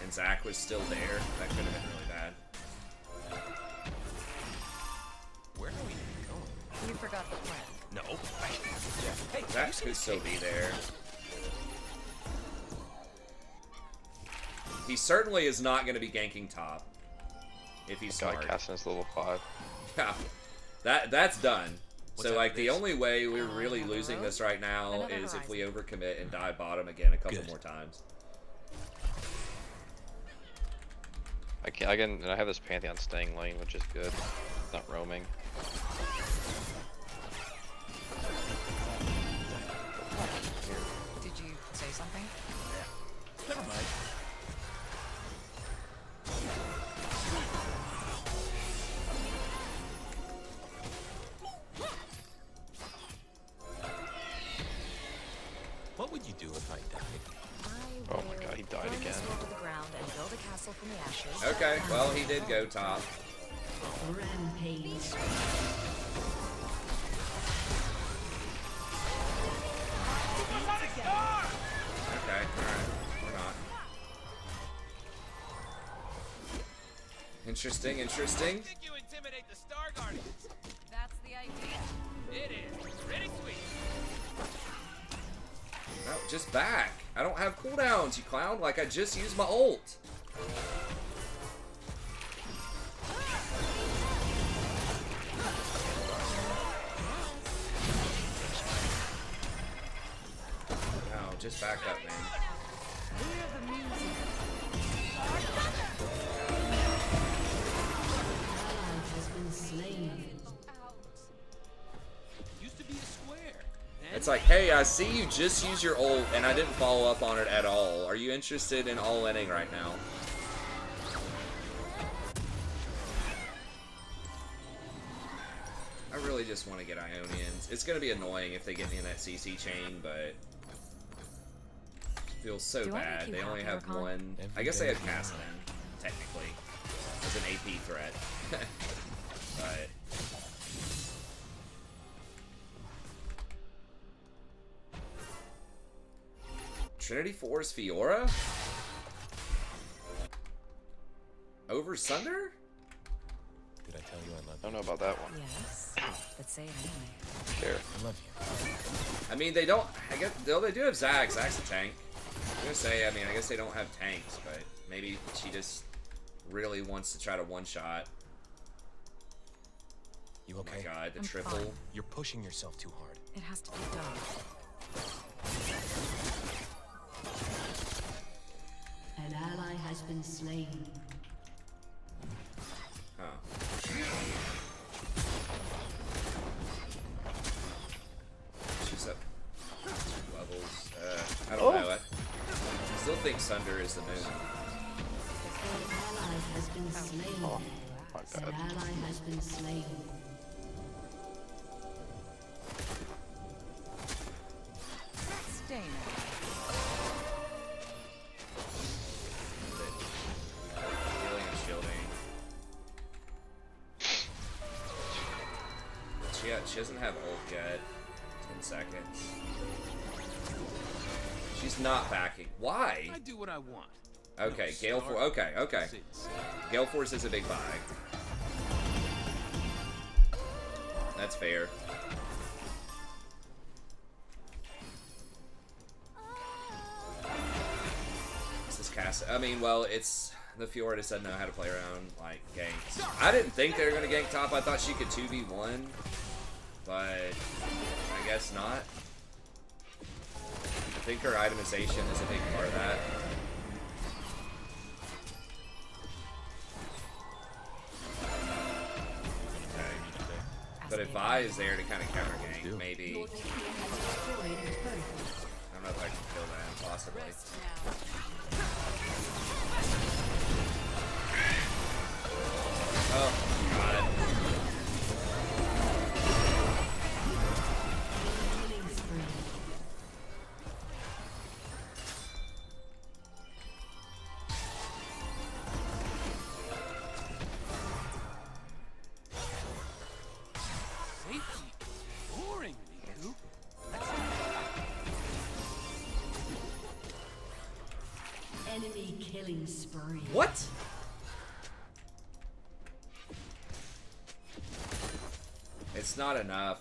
and Zach was still there, that could have been really bad. Where are we going? You forgot the plan. No. Hey, Zach could still be there. He certainly is not going to be ganking top. If he's God, smart. Caston is level 5. Yeah. That's done. What's So, after like, the this? only way we're really losing this right now Another is if we horizon. overcommit and die bottom again a couple more times. And I have this Pantheon staying lane, which is good. Not roaming. Did you say something? Never mind. do if I died? Oh my god, he died burn again. this world to the ground and build a castle from the ashes. Okay, well, he did go top. Rampage. Okay, alright. We're not. Interesting, interesting. I think you intimidate the Star Guardians. That's the idea. It is. Pretty sweet. No, just back. I don't have cooldowns, you clown. Like, I just used my ult. No, just back up, man. Has been slain. Used to be a square. Then It's like, hey, I see you just use your ult, and I didn't follow up on it at all. Are you interested in all-inning right now? I really just want to get Ionians. It's going to be annoying if they get me in that CC chain, but... It feels so Do I make bad. you They only happy, have Rakan? one... I guess they have Cassidy, technically, as an AP threat. But... Trinity Force Fiora? Over Sunder? Did I tell you I love I don't know about that one. Yes, but say it anyway. Care. you? I love you. I mean, they don't... I guess they do have Zag. Zag's a tank. I'm gonna say, I mean, I guess they don't have tanks, but maybe she just really wants to try to one-shot. You Oh okay? my god, the I'm triple. fine. You're pushing yourself too hard. It has to be done. An ally has been slain. Huh. She's up 2 levels. I don't know. I still think Sunder is the moon. An ally has been slain. Oh, my An bad. ally has been slain. Stay now. Healing and shielding. She doesn't have ult yet. 10 seconds. She's not backing. Why? I do what I want. Okay, No Gale star. Force. Okay, okay. Sits. Gale Force is a big buy. That's fair. This is Cass. I mean, well, it's the Fiora just doesn't know how to play around like ganks. I didn't think they were gonna gank top. I thought she could 2v1, but I guess not. I think her itemization is a big part of that. But if Vi is there to kind of counter gank, maybe. Your team has destroyed a turret. I don't know if I can kill that, possibly. Oh, God. Killing spree. safety is boring, Riku. Enemy killing spree. What? It's not enough.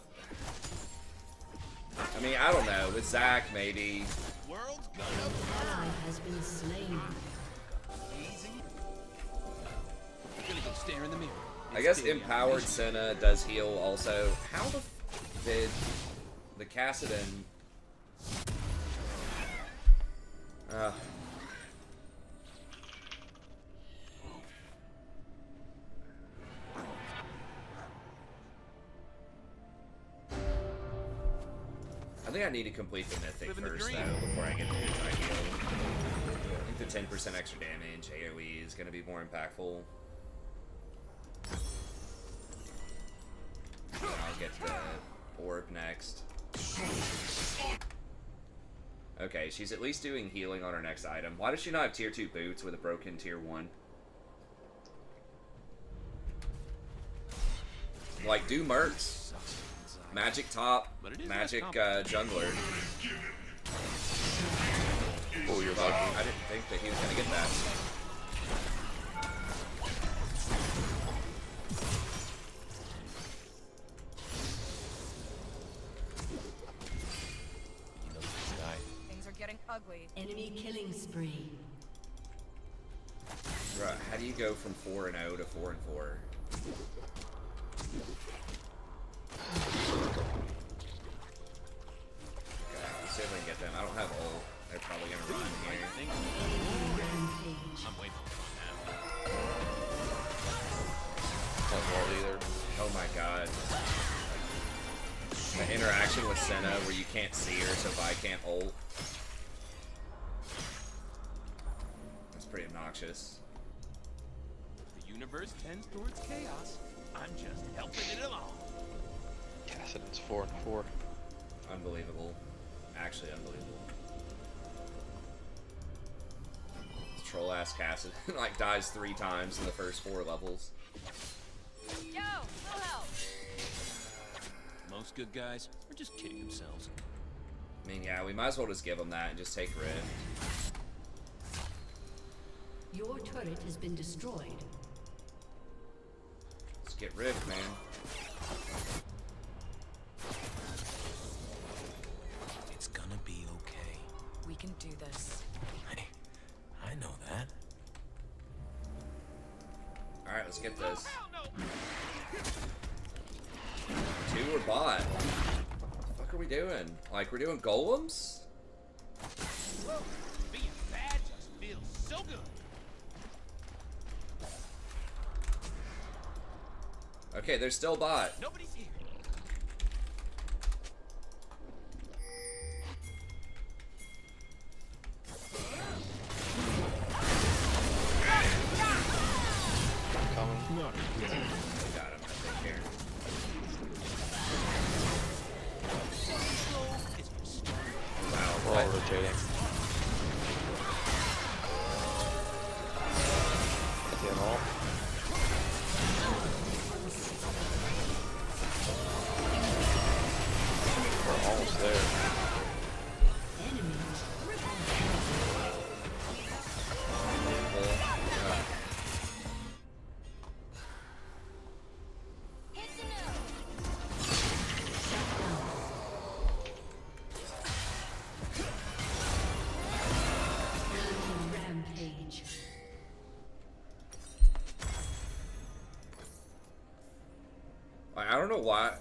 I mean, I don't know. With Zach, maybe. World's An gonna ally has been slain. easy. I'm gonna go stare in the mirror. I guess It's daily Empowered observation. Senna does heal also. How the did the Cassidon... I think I need to complete the Mythic Living the first, dream. though, before I get to anti-heal. I think the 10% extra damage AoE is going to be more impactful. I'll get to the orb next. Okay, she's at least doing healing on her next item. Why does she not have tier 2 boots with a broken tier 1? Like, do mercs. Magic top, magic jungler. Oh, you're Fuck, lucky. I didn't think that he was gonna get that. Things are getting ugly. Enemy killing spree. Right, how do you go from 4-0 to 4-4? Okay, let's see if I can get them. I don't have ult. They're probably gonna run here. I'm waiting for it now. Not well either. Oh my god. The interaction with Senna where you can't see her, so Vi can't ult. That's pretty obnoxious. The universe tends towards chaos. I'm just helping it along. Cassidon's 4-4. Unbelievable. Actually unbelievable. Troll ass Cassidy like dies 3 times in the first 4 levels. Yo, no help. Most good guys are just kidding themselves. I mean, yeah, we might as well just give them that and just take Rift. Your turret has been destroyed. Let's get Rift, man. It's gonna be okay. We can do this. Hey, I know that. Alright, let's get this. 2 are bot. What the fuck are we doing? Like, we're doing golems? Being bad just feels so good. Okay, they're still bot. Nobody's here. Coming. We got him, I think, here. Wow, We're all what? rotating. Get them all. We're almost there. Rampage. I don't know why.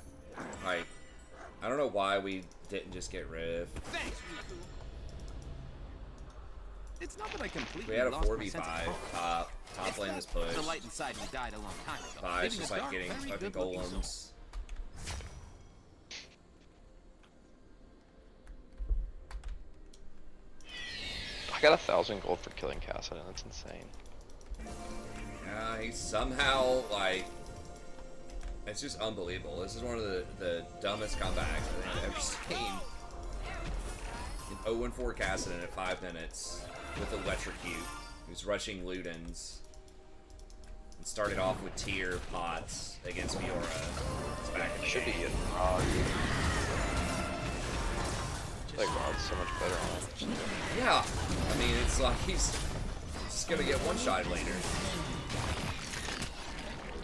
Like, I don't know why we didn't just get Rift. Thanks, Riku. It's not that I completely We had a lost my 4v5 sense of focus. top lane was pushed. The light inside me died a long time ago. It's leaving just a like dark, getting very fucking good-looking soul. golems. I got 1,000 gold for killing Cassidon. That's insane. Yeah, he's somehow like. It's just unbelievable. This is one of the dumbest comebacks I think I've ever seen. An 0-4 Cassidy at 5 minutes with Electrocute, who's rushing Ludens. And started off with tier pots against Fiora. It's back in the Should be game. getting Rod. Like Rod's so much better on it. Yeah, I mean it's like he's just gonna get one-shot later.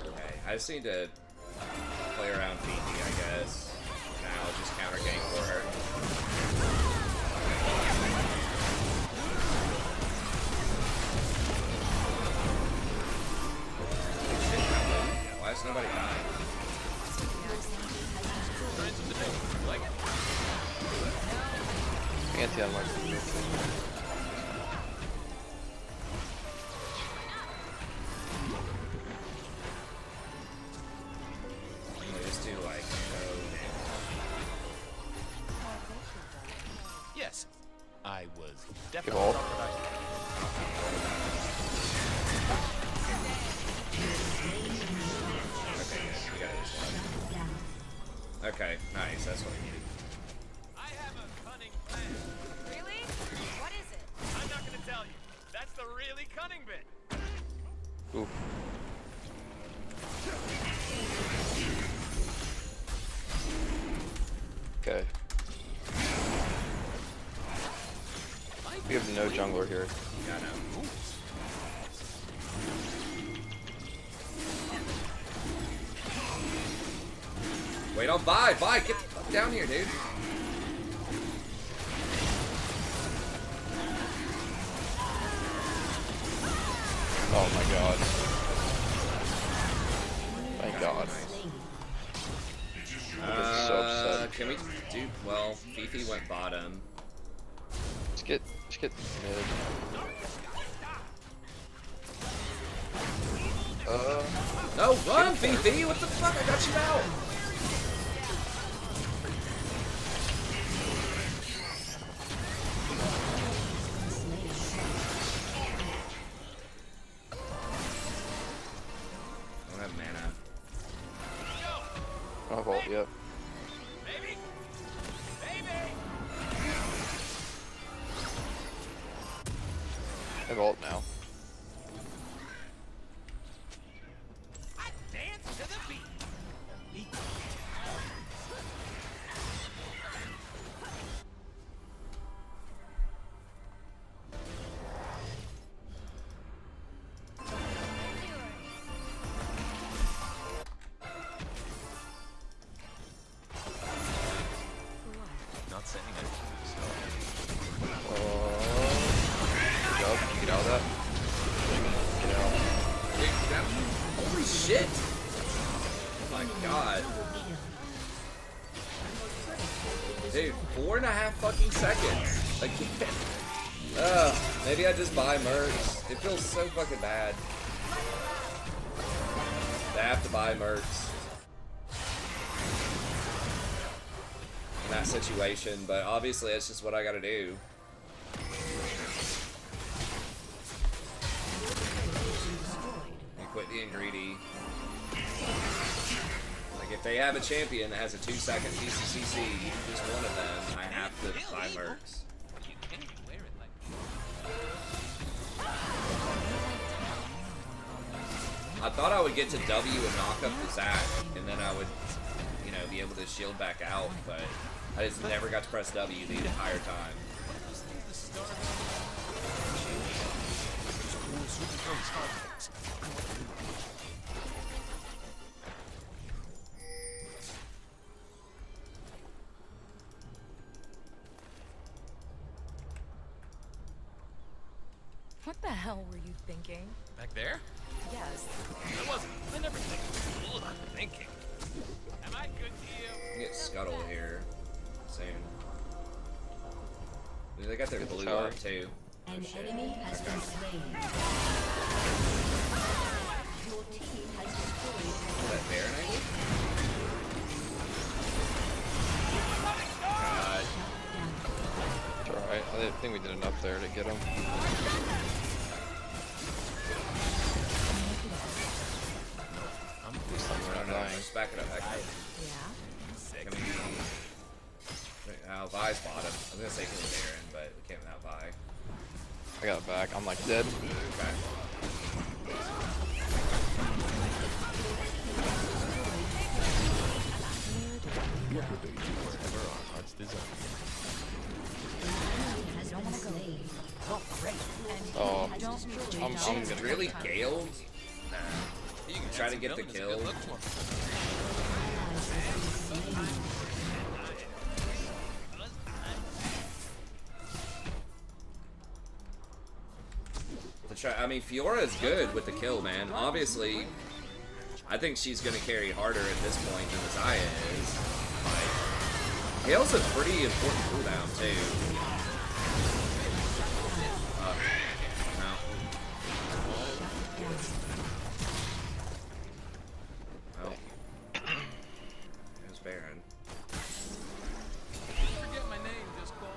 Okay, I just need to play around Phoebe, I guess. Now just counter game for her. Why is nobody dying? Anti-unlock. They just do like no Yes, I was Give definitely all. not productive. Okay, good. We got this one. Okay, nice. That's what we needed. I have a cunning plan. Really? tell you. That's the really cunning bit. Ooh. Okay. We have no jungler here. Yeah, I know. Wait on Vi. Vi, get the fuck down here, dude. Oh my god. Thank god. I'm so upset. Can we do? Well, Fifi went bottom. Let's get mid. No, run, Fifi! What the fuck? I got you out. I don't have mana. Oh, vault, yep. Baby! Baby! I vault now. I dance to the beat. Not saying it. Good job. Can you get out of that? Get out. Dude, holy shit! Oh my god. Dude, 4.5 fucking seconds. Again. Maybe I just buy mercs. It feels so fucking bad. I have to buy mercs in that situation, but obviously it's just what I gotta do. You quit being greedy. Like, if they have a champion that has a 2-second CCCC, just one of them, I have to buy mercs. You can't wear it like I thought I would get to W and knock up the Zac, and then I would, you know, be able to shield back out, but I just never got to press W the entire time. What the hell were you thinking? back there? Yes. I wasn't. I never think. Ugh, thinking. Am I good to you? You get Scuttle here soon. Dude, they got their Get the blue tower. up too. Oh An shit. enemy has been slain. Your team has destroyed Is that Baron angle? God. It's alright. I think we did enough there to get him. I don't know. Just back it up. Back it up. Yeah? Gonna be. Vi's bottom. I was gonna say kill Baron, but we can't without Vi. I got it back. I'm like dead. Okay. has been slain. Oh, Don't I'm gonna Really Gale? Nah. You can Try add to some get the villains a kill. good look for 'em. I mean, Fiora is good with the kill, man. Obviously, I think she's gonna carry harder at this point than Zaya is. Like, Gale's a pretty important cooldown too. No. Well, there's Baron. Forget my name, just call.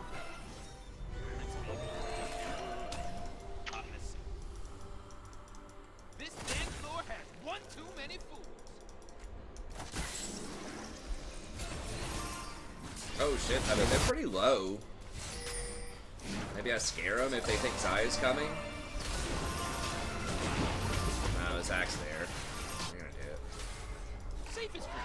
This dance floor has one too many fools. Oh shit, I mean, they're pretty low. Maybe I scare them if they think Zaya's coming. No, Zach's there. We're gonna do it. Safest for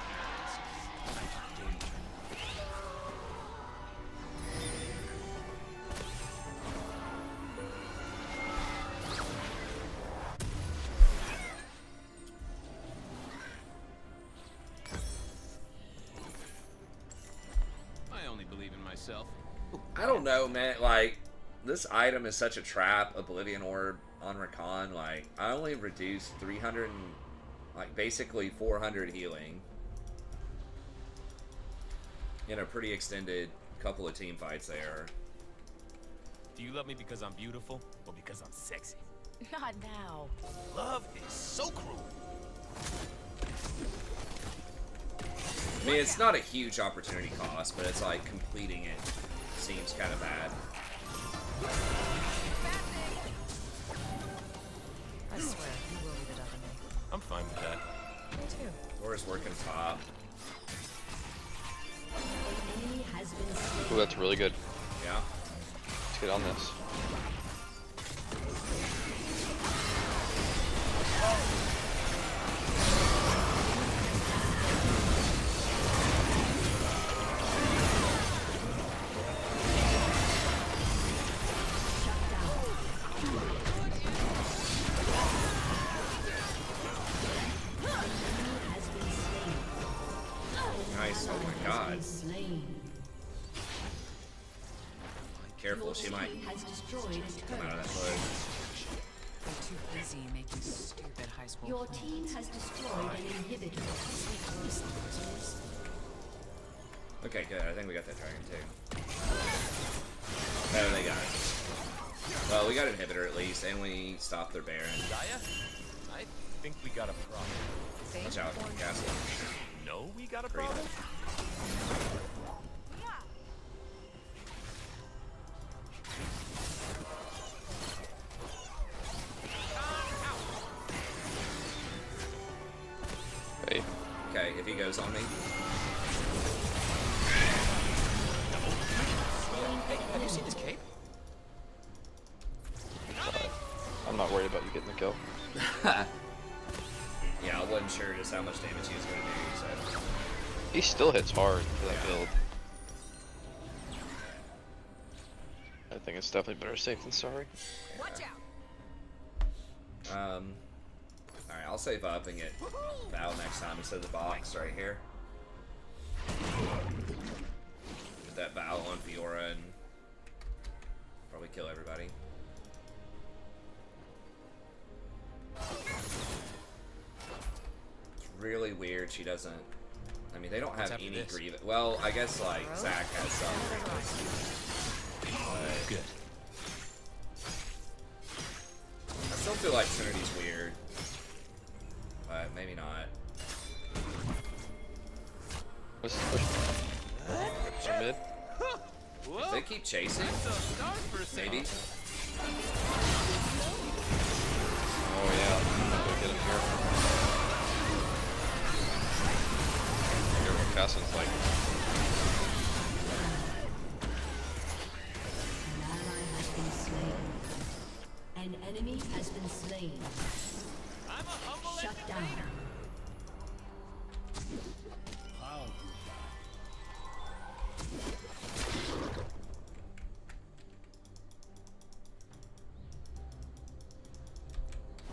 I only believe in myself. I don't know, man. Like, this item is such a trap. Oblivion Orb on Rakan. Like, I only reduced 300 and, like, basically 400 healing in a pretty extended couple of team fights there. Do you love me because I'm beautiful or because I'm sexy? Not now. Love is so cruel. I mean, it's not a huge opportunity cost, but it's like completing it seems kind of bad. I swear, you will leave it up to me. I'm fine with that. Me too. Or is working top. An enemy has been slain. Ooh, that's really good. Yeah. Let's get on this. Nice. Oh my god. Slain. Careful, she might Has destroyed a come out turret. of that push. I'm too busy making stupid high school Your plans. team has destroyed an inhibitor. Okay, good. I think we got that dragon too. Oh, they got it. Well, we got inhibitor at least, and we stopped their Baron. Zaya, I think we got a problem. Same Watch out, point. castle. No, we got a Great. problem? Hey, Okay, if he goes on me. Hey, have you seen his cape? I'm not worried about you getting the kill. Yeah, I wasn't sure just how much damage he was going to do, so. He still hits hard for that build. I think it's definitely better safe than sorry. Watch out! Alright, I'll save up and get Val next time instead of the box right here. Get that Val on Fiora and probably kill everybody. It's really weird she doesn't. I mean, they don't have after any this? grievance. Well, I guess like Zach has some grievance. But Good. I still feel like Trinity's weird. But maybe not. Let's push push mid. If they keep chasing, maybe. Oh yeah, go get him here. I wonder what Casson's like. An ally has been slain. An enemy has been slain. I'm a humble Shut down.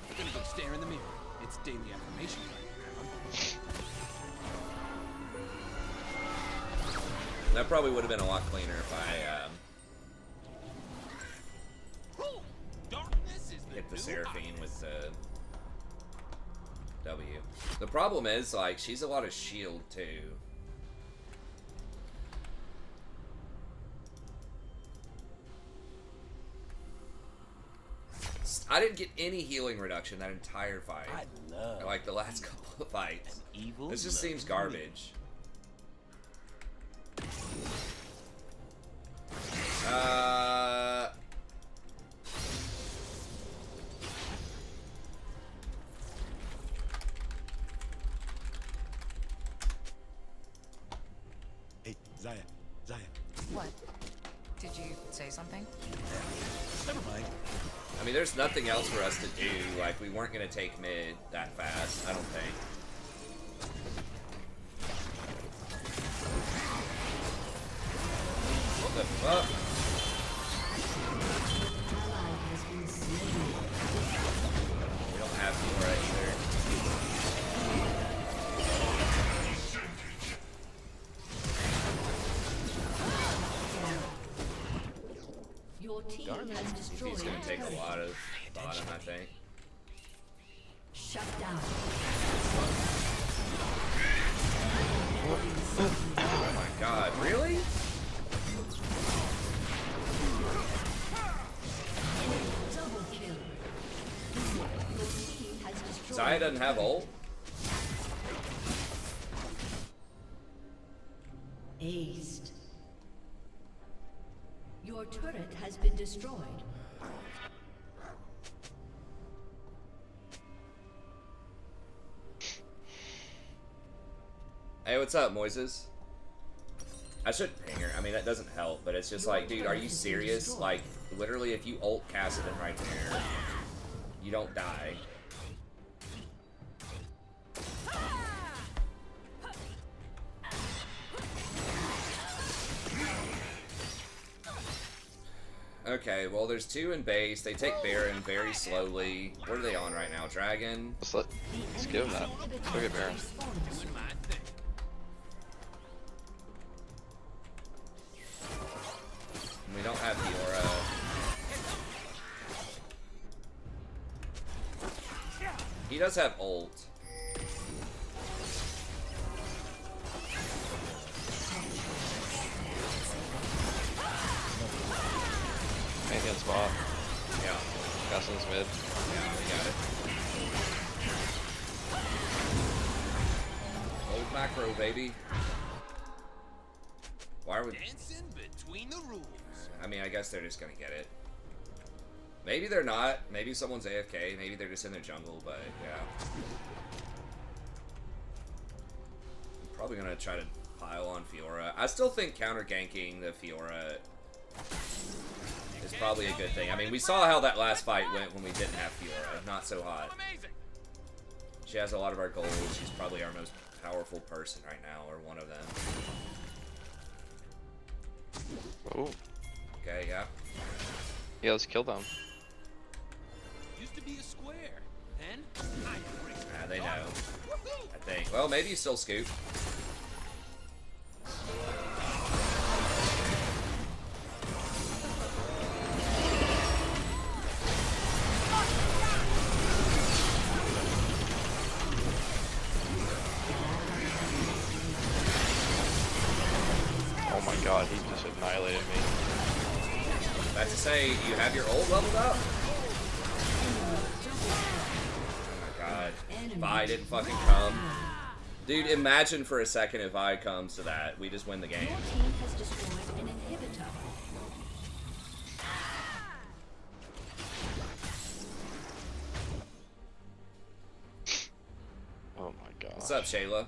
I'm gonna go stare in the mirror. It's daily affirmation time. That probably would have been a lot cleaner if I Darkness is the hit the new Seraphine with the W. The problem is, like, she's a lot of shield too. I didn't get any healing reduction that entire fight. I love Like the last couple of fights. evil. This just seems garbage. Hey, Zaya, Zaya. What? Did you say something? Never mind. I mean, there's nothing else for us to do. Like, we weren't gonna take mid that fast, I don't think. What the fuck? We don't have Fiora either. Your team has destroyed He's gonna a take a turret. lot of bottom, I think. Shut down. Oh my god, really? Double kill. Your team has destroyed. Zaya doesn't have ult? Aced. Your turret has been destroyed. Hey, what's up, Moises? I should ping her. I mean, that doesn't help, but it's just like, dude, are you serious? Like, literally, if you ult Cassidy right there, you don't die. Okay, well, there's two in base. They take Baron very slowly. What are they on right now? Dragon? Let's give him that. Look at Baron. Doing my thing. We don't have Fiora. He does have ult. Anything in spot. Yeah, Cassidy's mid. yeah, we got it. Old macro, baby. Why would... Dancing between the rules. I mean, I guess they're just gonna get it. Maybe they're not. Maybe someone's AFK. Maybe they're just in their jungle, but yeah. I'm probably gonna try to pile on Fiora. I still think counter ganking the Fiora is probably a good thing. I mean, we saw how that last fight went when we didn't have Fiora. Not so hot. Amazing. She has a lot of our goals. She's probably our most powerful person right now, or one of them. Oh. Okay, yeah. Yeah, let's kill them. Used to be a square. Then I embraced Ah, they know. Woohoo! I think. Well, maybe you still scoop. Oh my god, he just annihilated me. That's to say, you have your ult leveled up? Oh my god. Vi didn't fucking come. Dude, imagine for a second if Vi comes to that. We just win the game. Your team has destroyed an inhibitor. Oh my god. What's up, Shayla?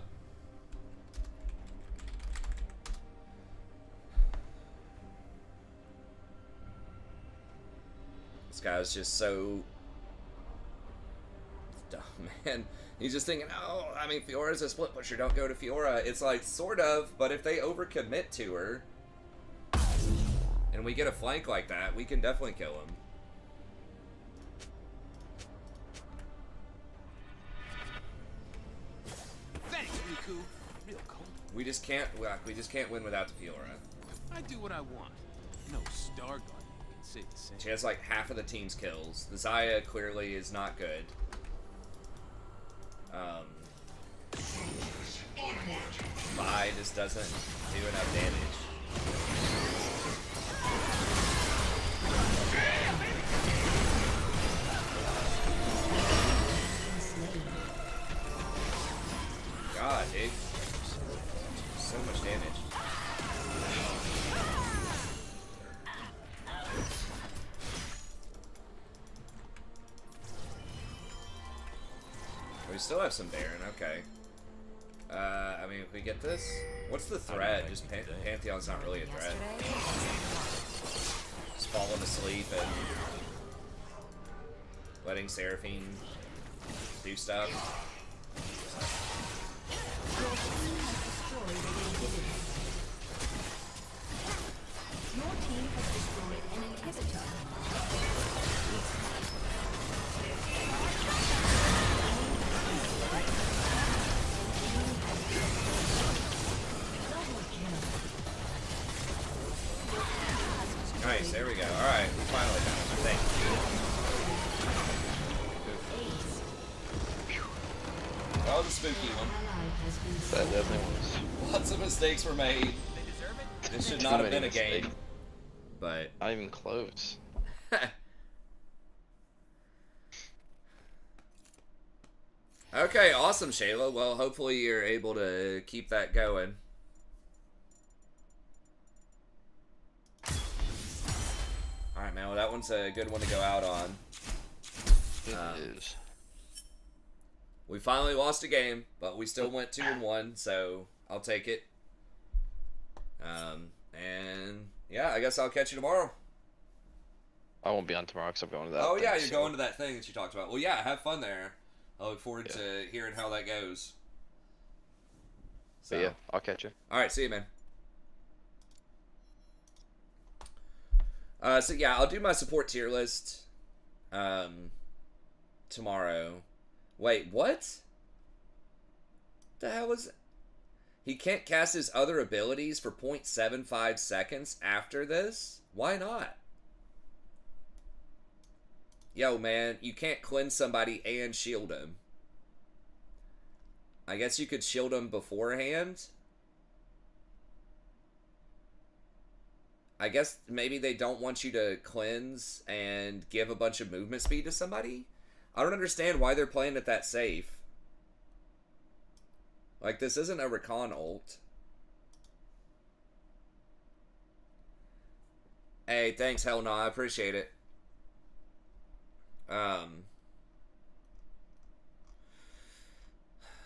This guy's just so dumb, man. He's just thinking, oh, I mean, Fiora's a split pusher. Don't go to Fiora. It's like, sort of, but if they overcommit to her, and we get a flank like that, we can definitely kill him. Thanks, Riku. Real cold. We just can't win without the Fiora. I do what I want. No Star Guardian can say the same. She has like half of the team's kills. The Zaya clearly is not good. Vi just doesn't do enough damage. God, dude. So much damage. We still have some Baron, okay. I mean, if we get this, what's the threat? Just Pantheon's not really a threat. Yesterday, falling asleep and letting Seraphine do stuff. Your team has destroyed an inhibitor. Your team has destroyed an inhibitor. Nice, there we go. Alright, we finally got him, I think. That was a spooky one. That definitely was. Lots of mistakes were made. They deserve it. This should Too not have many been a game. mistakes. But Not even close. okay, awesome, Shayla. Well, hopefully you're able to keep that going. Alright, man. Well, that one's a good one to go out on. It is. We finally lost a game, but we still went 2-1, so I'll take it. And yeah, I guess I'll catch you tomorrow. I won't be on tomorrow because I'm going to that. Oh thing, yeah, you're so- going to that thing that you talked about. Well, yeah, have fun there. I look forward to hearing how that goes. So yeah, I'll catch you. All right, see you, man. So yeah, I'll do my support tier list tomorrow. Wait, what? The hell was it? He can't cast his other abilities for 0.75 seconds after this? Why not? Yo, man, you can't cleanse somebody and shield him. I guess you could shield him beforehand. I guess maybe they don't want you to cleanse and give a bunch of movement speed to somebody. I don't understand why they're playing it that safe. Like, this isn't a Rakan ult. Hey, thanks, hell no, I appreciate it.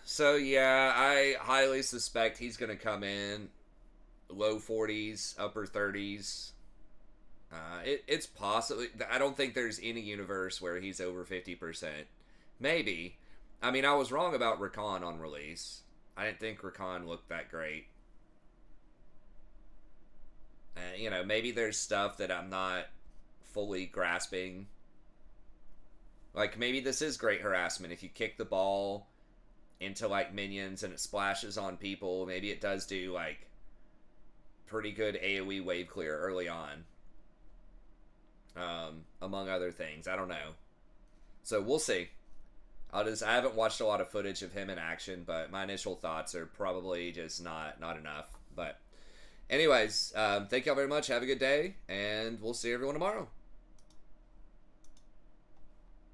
So yeah, I highly suspect he's gonna come in low 40s, upper 30s. It's possible. I don't think there's any universe where he's over 50%. Maybe. I mean, I was wrong about Rakan on release. I didn't think Rakan looked that great. You know, maybe there's stuff that I'm not fully grasping. Like, maybe this is great harassment. If you kick the ball into, like, minions and it splashes on people, maybe it does do, like, pretty good AoE wave clear early on. Among other things. I don't know. So, we'll see. I haven't watched a lot of footage of him in action, but my initial thoughts are probably just not enough. But anyways, thank y'all very much. Have a good day, and we'll see everyone tomorrow.